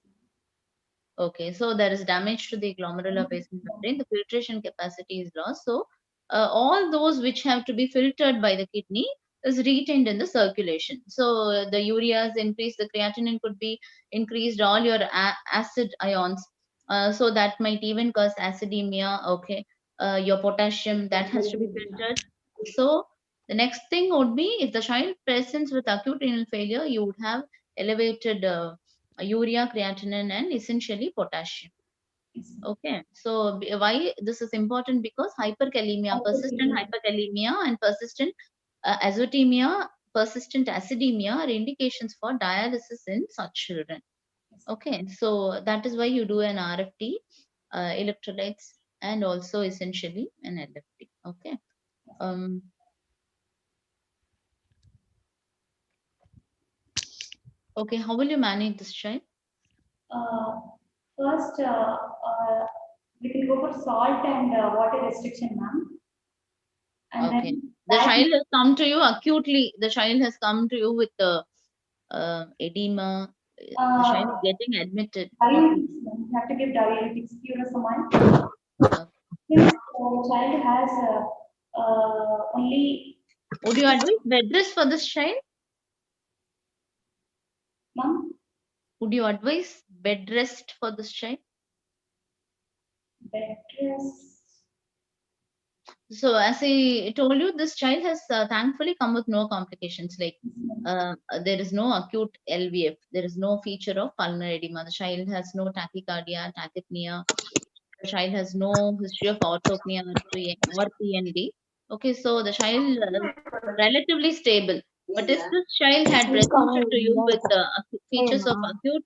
Okay, so there is damage to the glomerular basement membrane. The filtration capacity is lost. So all those which have to be filtered by the kidney is retained in the circulation. So the urea is increased, the creatinine could be increased, all your acid ions. So that might even cause acidemia. Okay, your potassium that has to be filtered. So the next thing would be if the child presents with acute renal failure, you would have elevated urea, creatinine, and essentially potassium. Yes, ma'am. Okay, so why this is important? Because hyperkalemia, persistent Hyperkalemia. hyperkalemia, and persistent azotemia, persistent acidemia are indications for dialysis in such children. Yes, Okay, so that is why you do an RFT, electrolytes, and also essentially an LFT. Okay. Um, okay, how will you manage this child? Uh, first, we can go for salt and water restriction, ma'am. And Okay. then The diet, child has come to you acutely. The child has come to you with edema. The child is getting admitted. What would diuretics, ma'am. We have to give diuretics, furosemide. Since the child has only, would you advise bed rest for this child? ma'am, Would you advise bed rest for this child? bed rest. So, as I told you, this child has thankfully come with no complications. Like there is no acute LVF, there is no feature of pulmonary edema. The child has no tachycardia, tachypnea. The child has no history of orthopnea or PND. Okay, so the child is relatively stable. But if this child had presented to you with features of acute,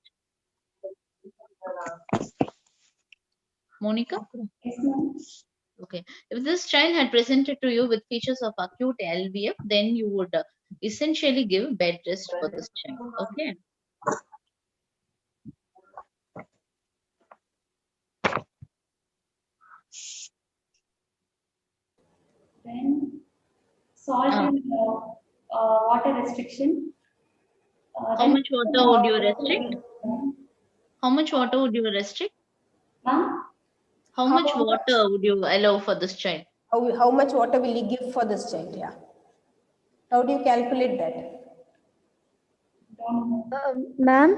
Monica, Yes, ma'am. okay, if this child had presented to you with features of acute LVF, then you would essentially give bed rest for this child. Okay. Then salt Uh, and water restriction. how Then, much water would you restrict? How much water would you restrict? ma'am, How How much water would you allow for this child? how much water will you give for this child? Yeah. How do you calculate that? don't know. Ma'am,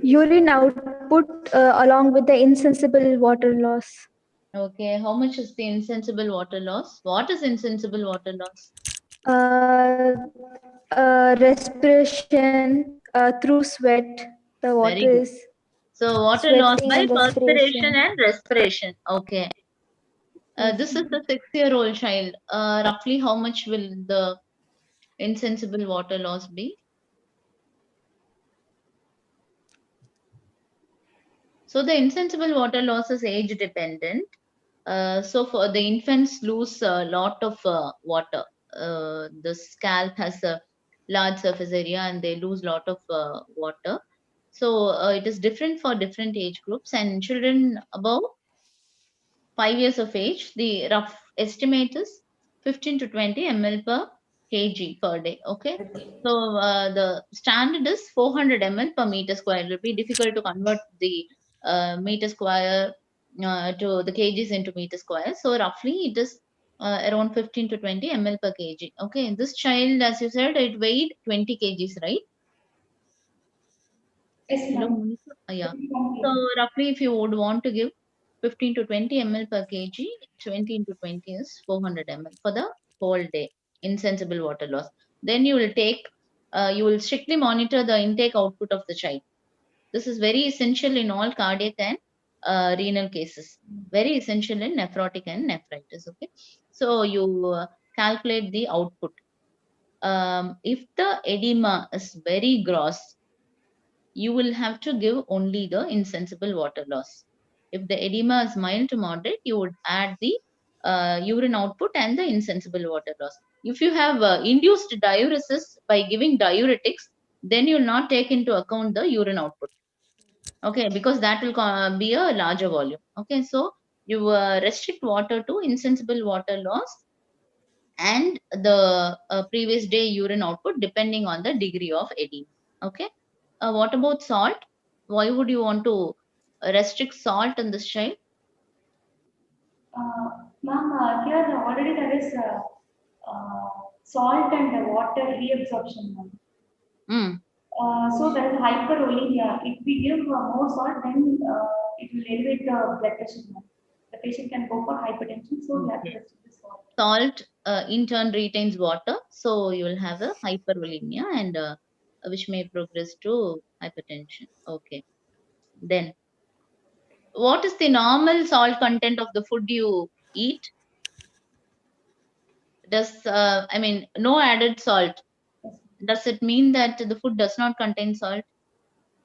Urine output along with the insensible water loss. Okay, how much is the insensible water loss? What is insensible water loss? Respiration through sweat. The water Very good. is So water loss sweating by and perspiration respiration. and respiration. Okay. This is a 6-year-old child. Roughly how much will the insensible water loss be? So the insensible water loss is age dependent. So for the infants lose a lot of water. The scalp has a large surface area and they lose lot of water. So it is different for different age groups, and children above 5 years of age, the rough estimate is 15 to 20 ml per kg per day. Okay. So the standard is 400 ml per meter square. It will be difficult to convert the meter square to the kgs into meter square. So roughly it is around 15 to 20 ml per kg. Okay. This child, as you said, it weighed 20 kgs, right? Yes, Hello, ma'am. Monica. Yeah. So Complete. roughly, if you would want to give 15 to 20 ml per kg, 20 into 20 is 400 ml for the whole day. Insensible water loss. Then you will strictly monitor the intake output of the child. This is very essential in all cardiac and renal cases. Very essential in nephrotic and nephritis. Okay. So you calculate the output. If the edema is very gross, you will have to give only the insensible water loss. If the edema is mild to moderate, you would add the urine output and the insensible water loss. If you have induced diuresis by giving diuretics, then you will not take into account the urine output. Okay, because that will be a larger volume. Okay, so you restrict water to insensible water loss and the previous day urine output depending on the degree of edema. Okay. What about salt? Why would you want to restrict salt in this child? Ma'am, here already there is salt and water reabsorption, ma'am. Mm. So there is hyperolemia. If we give more salt, then it will elevate the blood pressure, ma'am. The patient can go for hypertension, so we have to Okay. restrict the salt. Salt in turn retains water, so you will have a hyperolemia and which may progress to hypertension. Okay. Then, what is the normal salt content of the food you eat? I mean, no added salt. Yes. Does it mean that the food does not contain salt?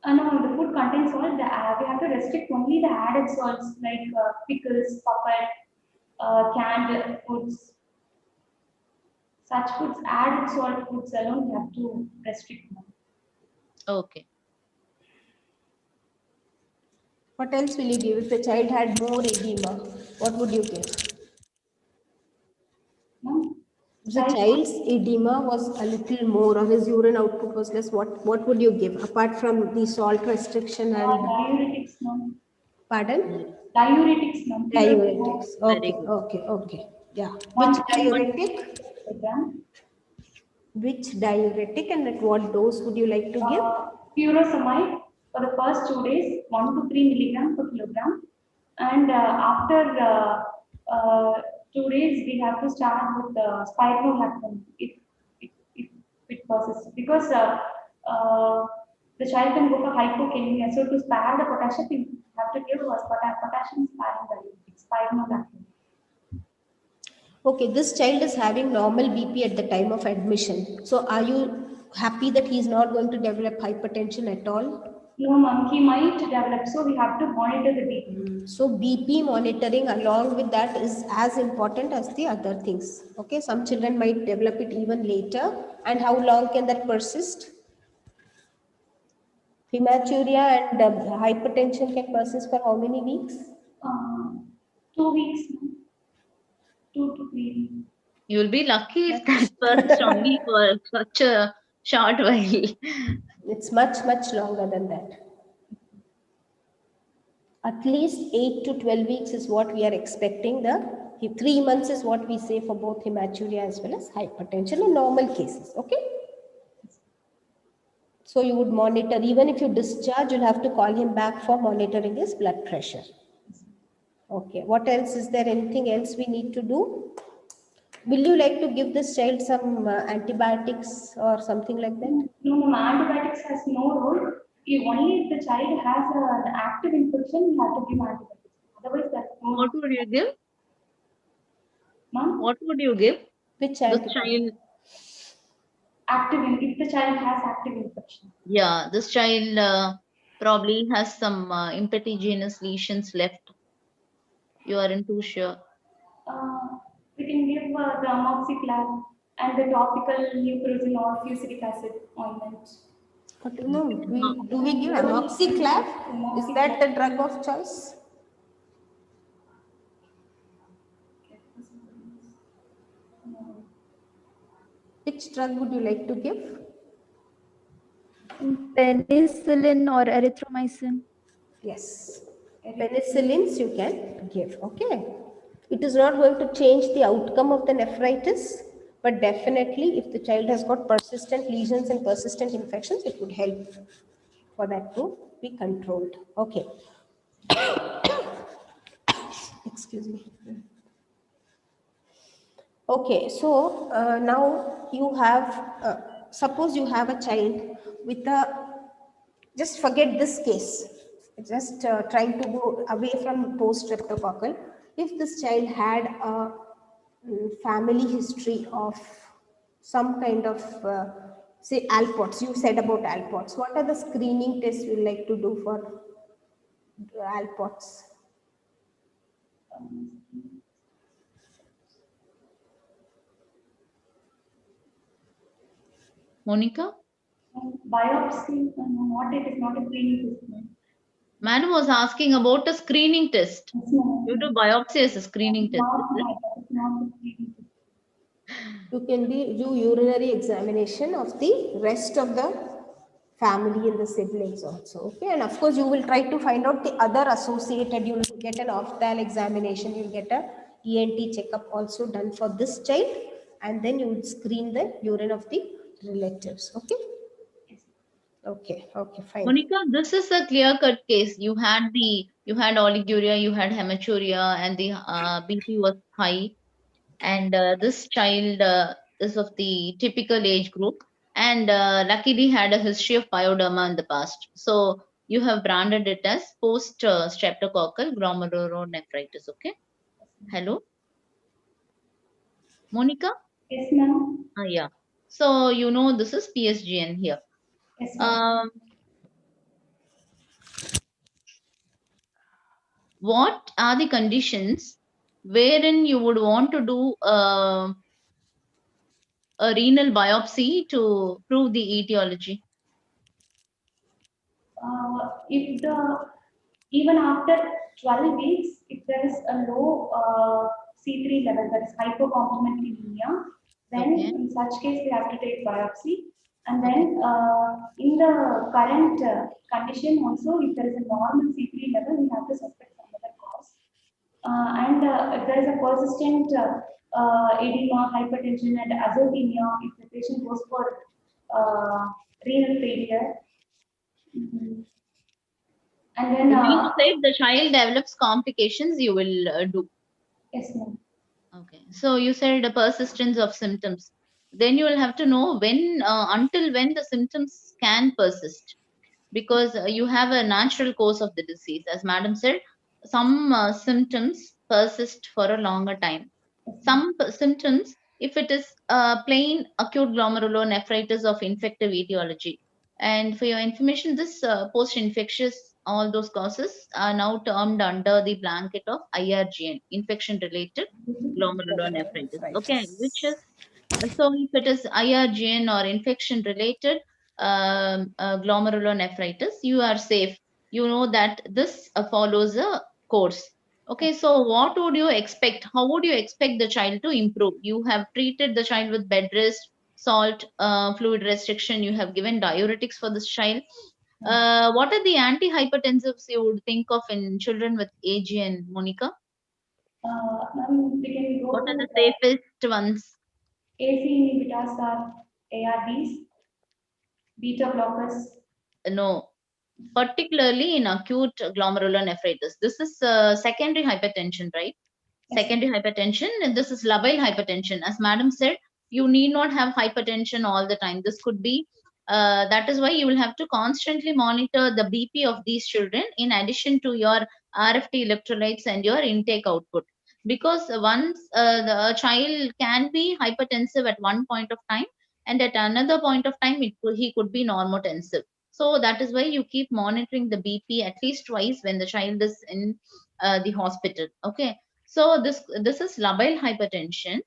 No, the food contains salt. We have to restrict only the added salts like pickles, papat, canned foods. Such foods, added salt foods alone, we have to restrict, ma'am. Okay. What else will you give? If the child had more edema, what would you give? No? If the Child, child's edema was a little more or his urine output was less, what would you give apart from the salt restriction and diuretics, no? pardon? Diuretics, no? Diuretics. Very Okay, good. okay, okay. Yeah. Which 1 diuretic? milligram. Which diuretic and at what dose would you like to give? Furosemide for the first 2 days, 1 to 3 milligram per kilogram. And after 2 days, we have to start with spironolactone if it persists. Because the child can go for hypokalemia. So to spare the potassium, we have to give potassium sparing diuretic, spironolactone. Okay, this child is having normal BP at the time of admission. So are you happy that he is not going to develop hypertension at all? No, ma'am, he might develop, so we have to monitor the BP. So BP monitoring along with that is as important as the other things. Okay, some children might develop it even later. And how long can that persist? Hematuria and hypertension can persist for how many weeks? 2 weeks, ma'am. 2 to 3 weeks. You will be lucky if that persists only for such a short while. It's much, much longer than that. At least 8 to 12 weeks is what we are expecting. 3 months is what we say for both hematuria as well as hypertension in normal cases. Okay. So you would monitor, even if you discharge, you'll have to call him back for monitoring his blood pressure. Okay, what else? Is there anything else we need to do? Will you like to give this child some antibiotics or something like that? No, antibiotics has no role. Only if the child has an active infection, you have to give antibiotics. Otherwise, that's no. What would you give? Ma'am? What would you give? Which The antibiotic? child. If the child has active infection. Yeah, this child probably has some impetiginous lesions left. You aren't too sure. We can give the amoxiclav and the topical neoprozin or fusidic acid ointment. But do we give amoxiclav? Is that the drug of choice? Which drug would you like to give? Penicillin or erythromycin. Yes, penicillins you can give, okay. It is not going to change the outcome of the nephritis, but definitely if the child has got persistent lesions and persistent infections, it would help for that to be controlled. Okay. Excuse me. Okay, so now you have, suppose you have a child with a, just forget this case, just trying to go away from post-streptococcal. If this child had a family history of some kind of, say, Alpots, you said about Alpots. What are the screening tests you like to do for Alpots? Monica? Biopsy, not it is not a screening test. Madam was asking about a screening test. Yes, ma'am. You do biopsy as a screening test. It's not a screening test. You can do urinary examination of the rest of the family and the siblings also. Okay, and of course you will try to find out the other associated. You will get an off-tal examination. You will get a ENT checkup also done for this child, and then you will screen the urine of the relatives. Okay. Okay, fine. Monica, this is a clear-cut case. You had oliguria, you had hematuria, and the BP was high. And this child is of the typical age group, and luckily had a history of pyoderma in the past. So you have branded it as post streptococcal glomerulonephritis. Okay. Hello, Monica. Yes, ma'am. Yeah. So you know this is PSGN here. Yes, ma'am. What are the conditions wherein you would want to do a renal biopsy to prove the etiology? If even after 12 weeks, if there is a low C3 level, that is hypocomplementaremia, then Okay. in such case we have to take biopsy. And then in the current condition also, if there is a normal C3 level, we have to suspect some other cause. And if there is a persistent edema, hypertension, and azotemia, if the patient goes for renal failure. And then, You said the child develops complications, you will do. yes, ma'am. Okay. So you said the persistence of symptoms. Then you will have to know when, until when the symptoms can persist, because you have a natural course of the disease. As Madam said, some symptoms persist for a longer time. Some symptoms, if it is plain acute glomerulonephritis of infective etiology. And for your information, this post-infectious, all those causes are now termed under the blanket of IRGN, infection-related glomerulonephritis. Okay, which is, so if it is IRGN or infection-related glomerulonephritis, you are safe. You know that this follows a course. Okay, so what would you expect? How would you expect the child to improve? You have treated the child with bed rest, salt, fluid restriction. You have given diuretics for this child. What are the antihypertensives you would think of in children with AGN, Monica? Ma'am, we can go What are to the safest ones? AC inhibitors or ARBs. Beta blockers. No, particularly in acute glomerulonephritis. This is secondary hypertension, right? Yes. Secondary hypertension, and this is labile hypertension. As madam said, you need not have hypertension all the time. This could be, that is why you will have to constantly monitor the BP of these children in addition to your RFT electrolytes and your intake output. Because once the child can be hypertensive at one point of time, and at another point of time he could be normotensive. So that is why you keep monitoring the BP at least twice when the child is in the hospital. Okay, so this is labile hypertension.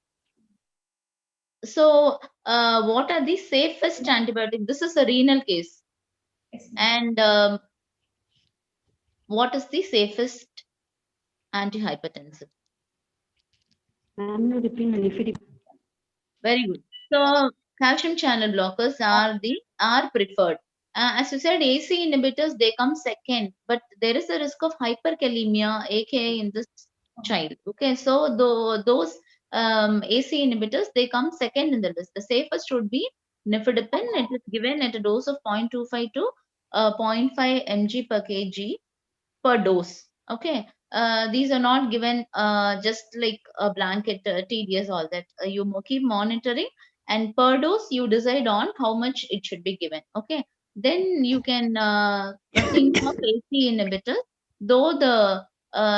So what are the safest antibiotics? This is a renal case. Yes. And what is the safest antihypertensive? Nephritic. Very good. So calcium channel blockers are preferred. As you said, AC inhibitors, they come second, but there is a risk of hyperkalemia, aka in this child. Okay, so those AC inhibitors, they come second in the list. The safest would be nifedipine. It is given at a dose of 0.25 to 0.5 mg per kg per dose. Okay. These are not given just like a blanket TDS, all that. You keep monitoring, and per dose you decide on how much it should be given. Okay. Then you can think of AC inhibitor, though the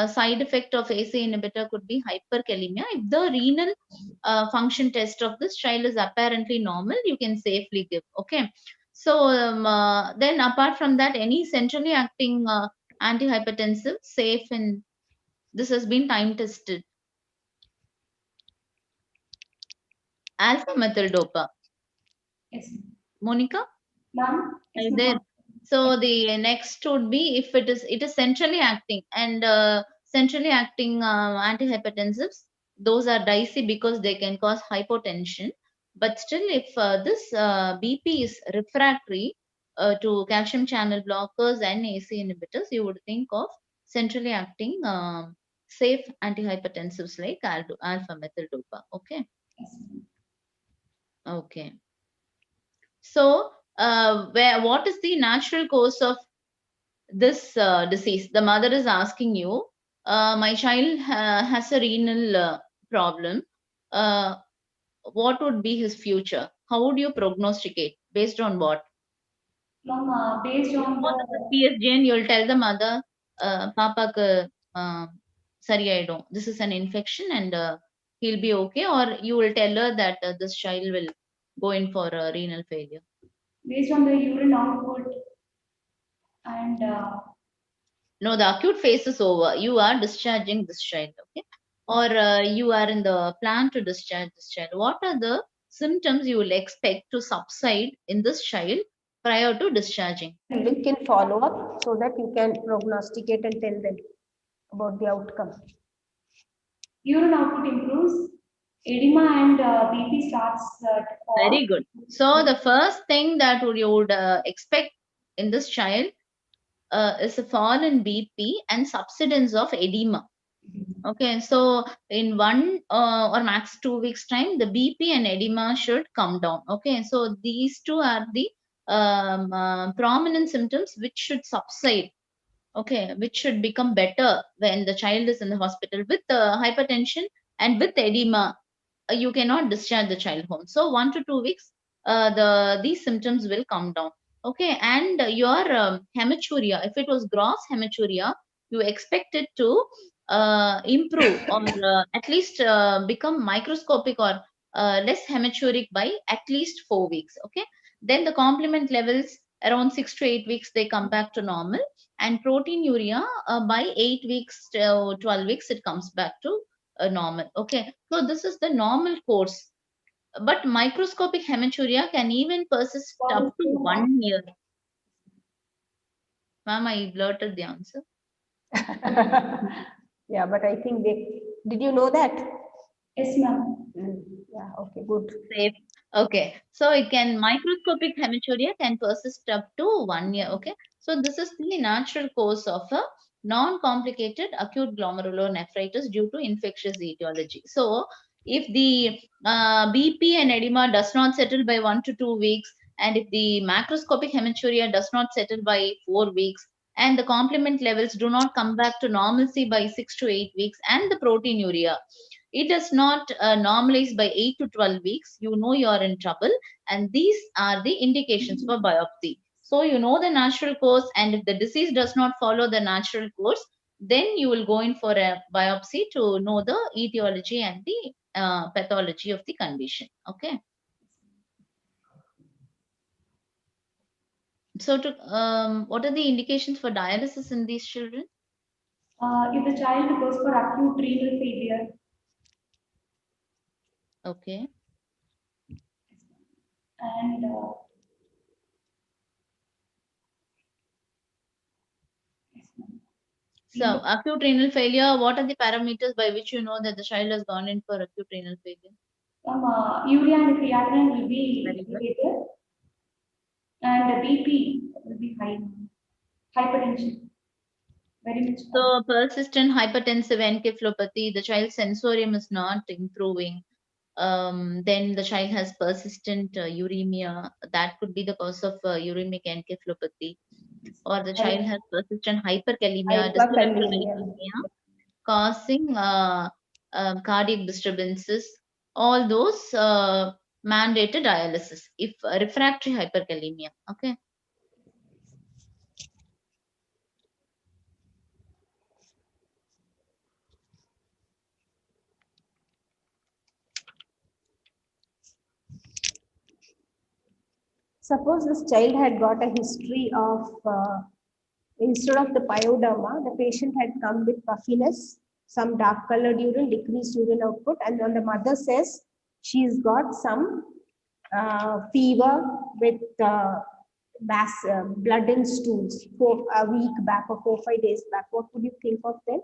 side effect of AC inhibitor could be hyperkalemia. If the renal function test of this child is apparently normal, you can safely give. Okay. So then apart from that, any centrally acting antihypertensive, safe, and this has been time tested. Alpha methyl-dopa. Yes. Monica, Ma'am. are Yes, you there? ma'am. So the next would be if it is centrally acting, and centrally acting antihypertensives. Those are dicey because they can cause hypotension. But still, if this BP is refractory to calcium channel blockers and AC inhibitors, you would think of centrally acting safe antihypertensives like alpha methyl-dopa. Okay. Yes, ma'am. Okay. So, what is the natural course of this disease? The mother is asking you, my child has a renal problem. Uh, what would be his future? How would you prognosticate? Based on what? Ma'am, based You on know this is PSGN, you'll tell the mother, Papa sariyayidum. This is an infection and he'll be okay. Or you will tell her that this child will go in for renal failure. the urine output and No, the acute phase is over. You are discharging this child, okay? Or you are in the plan to discharge this child. What are the symptoms you will expect to subside in this child prior to discharging? Look in follow up so that you can prognosticate and tell them about the outcome. urine output improves, edema and BP starts to fall. Very good. So the first thing that you would expect in this child is a fall in BP and subsidence of edema. Okay, so in 1 or max 2 weeks time, the BP and edema should come down. Okay, so these two are the prominent symptoms which should subside. Okay, which should become better when the child is in the hospital with hypertension and with edema. You cannot discharge the child home. So 1 to 2 weeks, these symptoms will come down. Okay, and your hematuria, if it was gross hematuria, you expect it to improve or at least become microscopic or less hematuric by at least 4 weeks. Okay, then the complement levels around 6 to 8 weeks they come back to normal, and proteinuria by 8 weeks to 12 weeks it comes back to normal. Okay, so this is the normal course. But microscopic hematuria can even persist up to 1 year. Ma'am, I blurted the answer. Yeah, but I think did you know that? Yes, ma'am. Yeah, okay, good. Safe. Okay, so it can microscopic hematuria can persist up to 1 year. Okay, so this is the natural course of a non-complicated acute glomerulonephritis due to infectious etiology. So if the BP and edema does not settle by 1 to 2 weeks, And if the macroscopic hematuria does not settle by 4 weeks, and the complement levels do not come back to normalcy by 6 to 8 weeks, and the proteinuria, it does not normalize by 8 to 12 weeks, you know you are in trouble. And these are the indications for biopsy. So you know the natural course, and if the disease does not follow the natural course, then you will go in for a biopsy to know the etiology and the pathology of the condition. Okay. So, what are the indications for dialysis in these children? If the child goes for acute renal failure, Okay. and yes, ma'am. So, acute renal failure, what are the parameters by which you know that the child has gone in for acute renal failure? Urea and creatinine will be Very good. elevated, and the BP will be high. Hypertension, very much high. So, persistent hypertensive encephalopathy, the child's sensorium is not improving. Then the child has persistent uremia. That could be the cause of uremic encephalopathy. Or the child has persistent hyperkalemia, dyslipidemia, Hyperkalemia. causing cardiac disturbances. All those mandated dialysis if refractory hyperkalemia. Okay. Suppose this child had got a history of, instead of the pyoderma, the patient had come with puffiness, some dark colored urine, decreased urine output, and then the mother says she's got some fever with blood in stools for a week back or 4-5 days back. What would you think of them?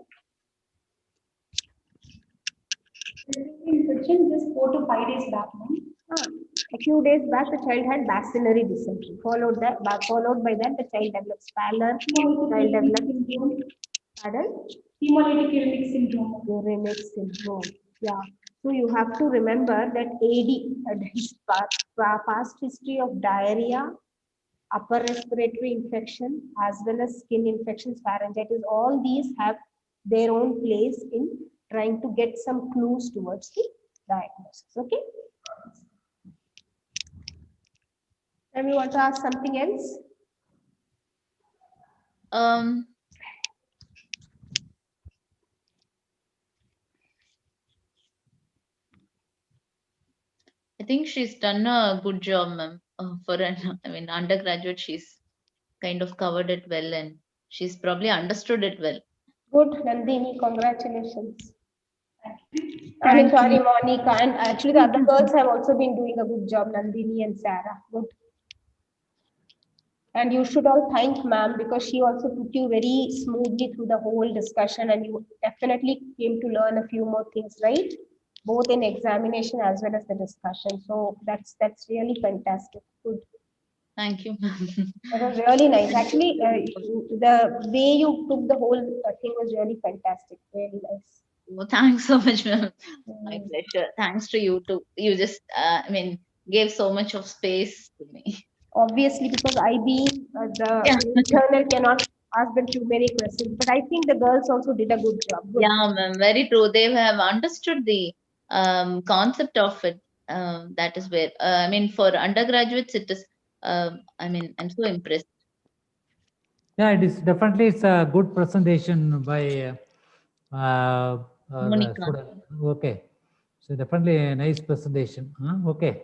Infection just 4 to 5 days back, ma'am. A few days back, the child had bacillary dysentery. Followed by that, the child develops pallor. Child develops, pardon? Hemolytic uremic syndrome. Uremic syndrome. Yeah. So you have to remember that his past history of diarrhea, upper respiratory infection, as well as skin infections, pharyngitis, all these have their own place in trying to get some clues towards the diagnosis. Okay. And we want to ask something else? I think she's done a good job, ma'am. For an, I mean, undergraduate, she's kind of covered it well, and she's probably understood it well. Good, Nandini, congratulations. I Thank mean, sorry, you. Monica, and actually the other girls have also been doing a good job, Nandini and Sarah. Good. And you should all thank ma'am because she also took you very smoothly through the whole discussion, and you definitely came to learn a few more things, right? Both in examination as well as the discussion. So that's really fantastic. Good. Thank you, ma'am. That was really nice. Actually, the way you took the whole thing was really fantastic. Really nice. Well, thanks so much, ma'am. My pleasure. Thanks to you too. You just, I mean, gave so much of space to me. Obviously, because I being the Yeah. internal cannot ask them too many questions, but I think the girls also did a good job. Good. Yeah, ma'am, very true. They have understood the concept of it. That is where, I mean, for undergraduates, it is, I mean, I'm so impressed. Yeah, it is definitely, it's a good presentation by the Monica. student. Okay, so definitely a nice presentation. Okay,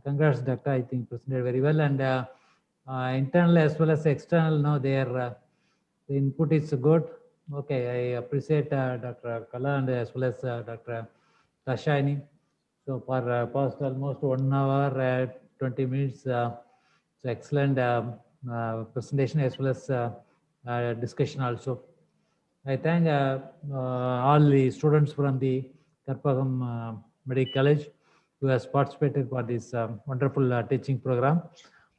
congrats, Doctor. I think presented very well, and internal as well as external. Now their the input is good. Okay, I appreciate Dr. Kala and as well as Dr. Kashani. So for past almost 1 hour 20 minutes, so excellent presentation as well as discussion also. I thank all the students from the Karpagam Medical College who has participated for this wonderful teaching program.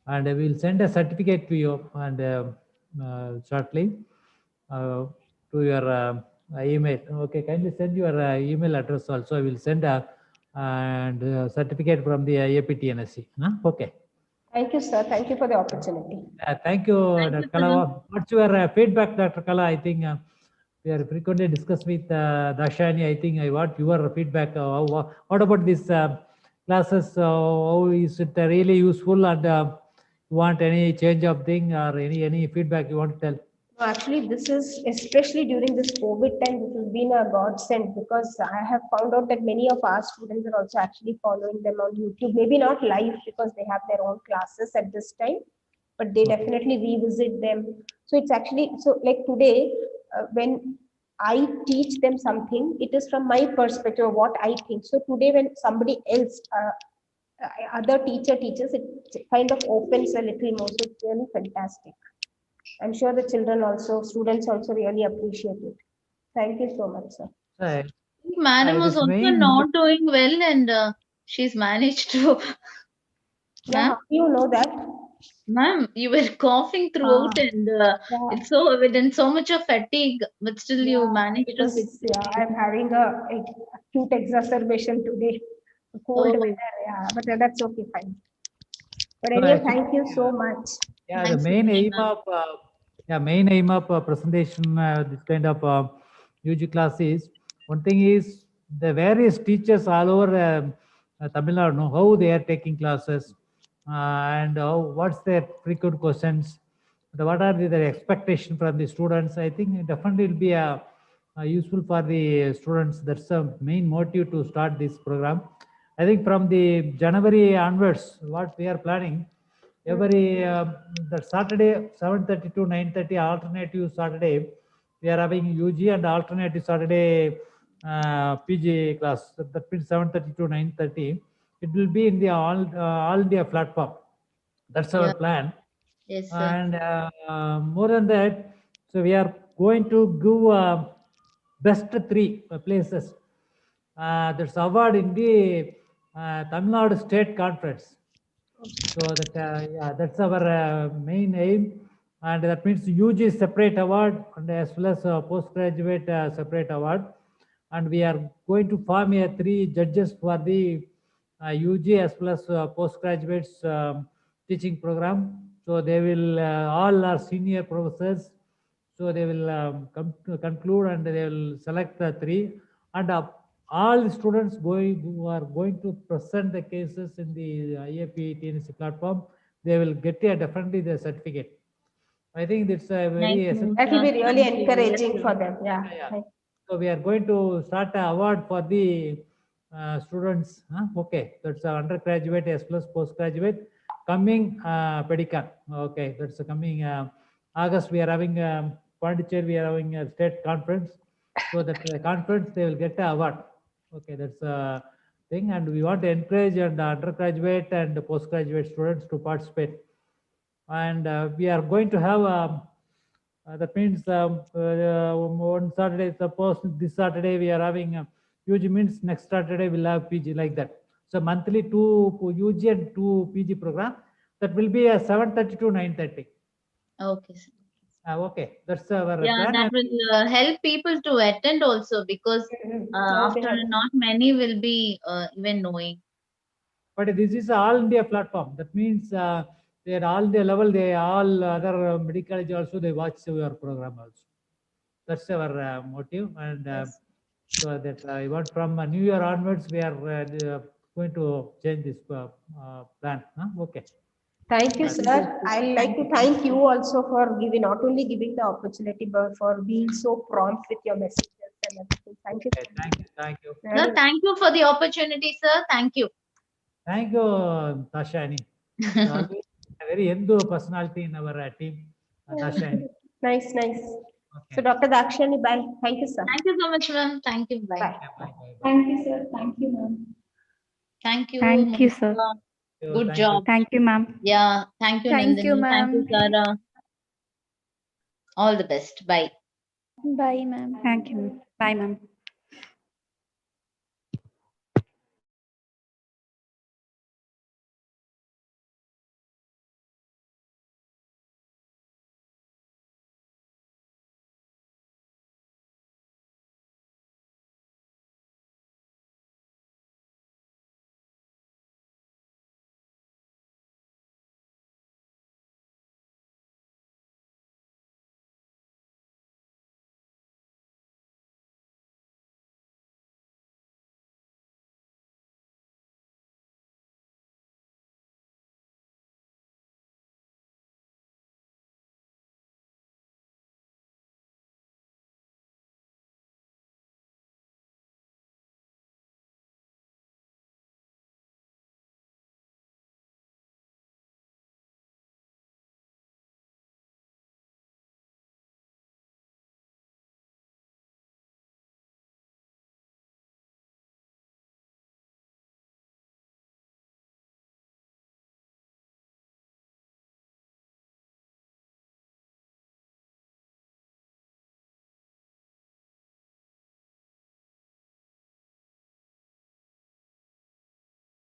And we will send a certificate to you and shortly to your email. Okay, kindly send your email address also. I will send a and certificate from the IAPTNSC. Okay. Thank you, sir. Thank you for the opportunity. Thank you, Thank you, Dr. Kala. Sudan. What's your feedback, Dr. Kala? I think we are frequently discussed with Dashani. I think I want your feedback. What about these classes? How is it really useful? And you want any change of thing or any feedback you want to tell? No, actually, this is especially during this COVID time, this has been a godsend because I have found out that many of our students are also actually following them on YouTube. Maybe not live because they have their own classes at this time, but they definitely revisit them. So it's actually so like today, when I teach them something, it is from my perspective of what I think. So today, when somebody else, other teacher teaches, it kind of opens a little more. So it's really fantastic. I'm sure the children also, students also really appreciate it. Thank you so much, sir. Uh, Madam it was is also main. not doing well, and she's managed to. Yeah, Ma'am, how do you know that? ma'am, you were coughing throughout, and Yeah, it's so evident, so much of fatigue, but still you yeah, managed to sit. because yeah, I'm having a acute exacerbation today, cold Oh, weather. Yeah, but that's okay, fine. But So anyway, actually, thank you so much. yeah, the thanks main again, aim ma'am. of presentation this kind of UG class is one thing is the various teachers all over Tamil Nadu know how they are taking classes and what's their frequent questions, what are their expectation from the students. I think it definitely will be useful for the students. That's the main motive to start this program. I think from the January onwards, what we are planning every that Saturday 7:30 to 9:30 alternative Saturday we are having UG and alternative Saturday PG class. That means 7:30 to 9:30. It will be in the all India platform. That's our Yeah, plan. yes, sir. And more than that, so we are going to give best three places. There's award in the Tamil Nadu State Conference. So that yeah, that's our main aim, and that means UG separate award and as well as postgraduate separate award, and we are going to form a 3 judges for the UG as well as postgraduates teaching program. So they will all are senior professors. So they will come to conclude and they will select the 3, and all the students who are going to present the cases in the IAPTNSC platform, they will get definitely the certificate. I think it's a Thank very you, That will sir. be essential. really Thank you. Yes, encouraging sir. for them. Yeah. Yeah. So we are going to start an award for the students. Okay, that's undergraduate as well as postgraduate coming pedicon. Okay, that's coming August. We are having Pondicherry. We are having a state conference. So that conference they will get an award. Okay, that's a thing, and we want to encourage and undergraduate and postgraduate students to participate. And we are going to have that means one Saturday, suppose this Saturday we are having UG, means next Saturday we'll have PG, like that. So monthly 2 UG and 2 PG program, that will be 7:30 to 9:30. Okay, sir. Okay, that's our Yeah, plan. that And will help people to attend also, because Now they after have. not many will be even knowing. but this is all India platform. That means they are all the level. They all other medical college also they watch your program also. That's our motive. And Yes. so that I want from New Year onwards, we are going to change this plan. Okay. Thank you, Yes, Thank sir. yes, yes. I'd like Thank to you so thank much, you sir. also for giving not only giving the opportunity but for being so prompt with your messages and everything. Thank you okay. so Thank much. you. Thank you. No, Very thank you for the opportunity, sir. Thank you. Thank you, Dashani. It's always a very endo personality in our team, Dashani. nice, nice. So, Okay. Dr. Dakshani, bye. Thank you, sir. Thank you so much, ma'am. Thank you. Bye. Bye. Yeah, bye, bye, bye. Thank you, sir. Thank you, ma'am. Thank you, Thank you, sir. Monica. Good Thank you. job. Thank you, ma'am. Yeah. Thank you, Thank you, Nandini. Thank you, ma'am. Sara. All the best. Bye. Bye, ma'am. Thank you. Bye, ma'am.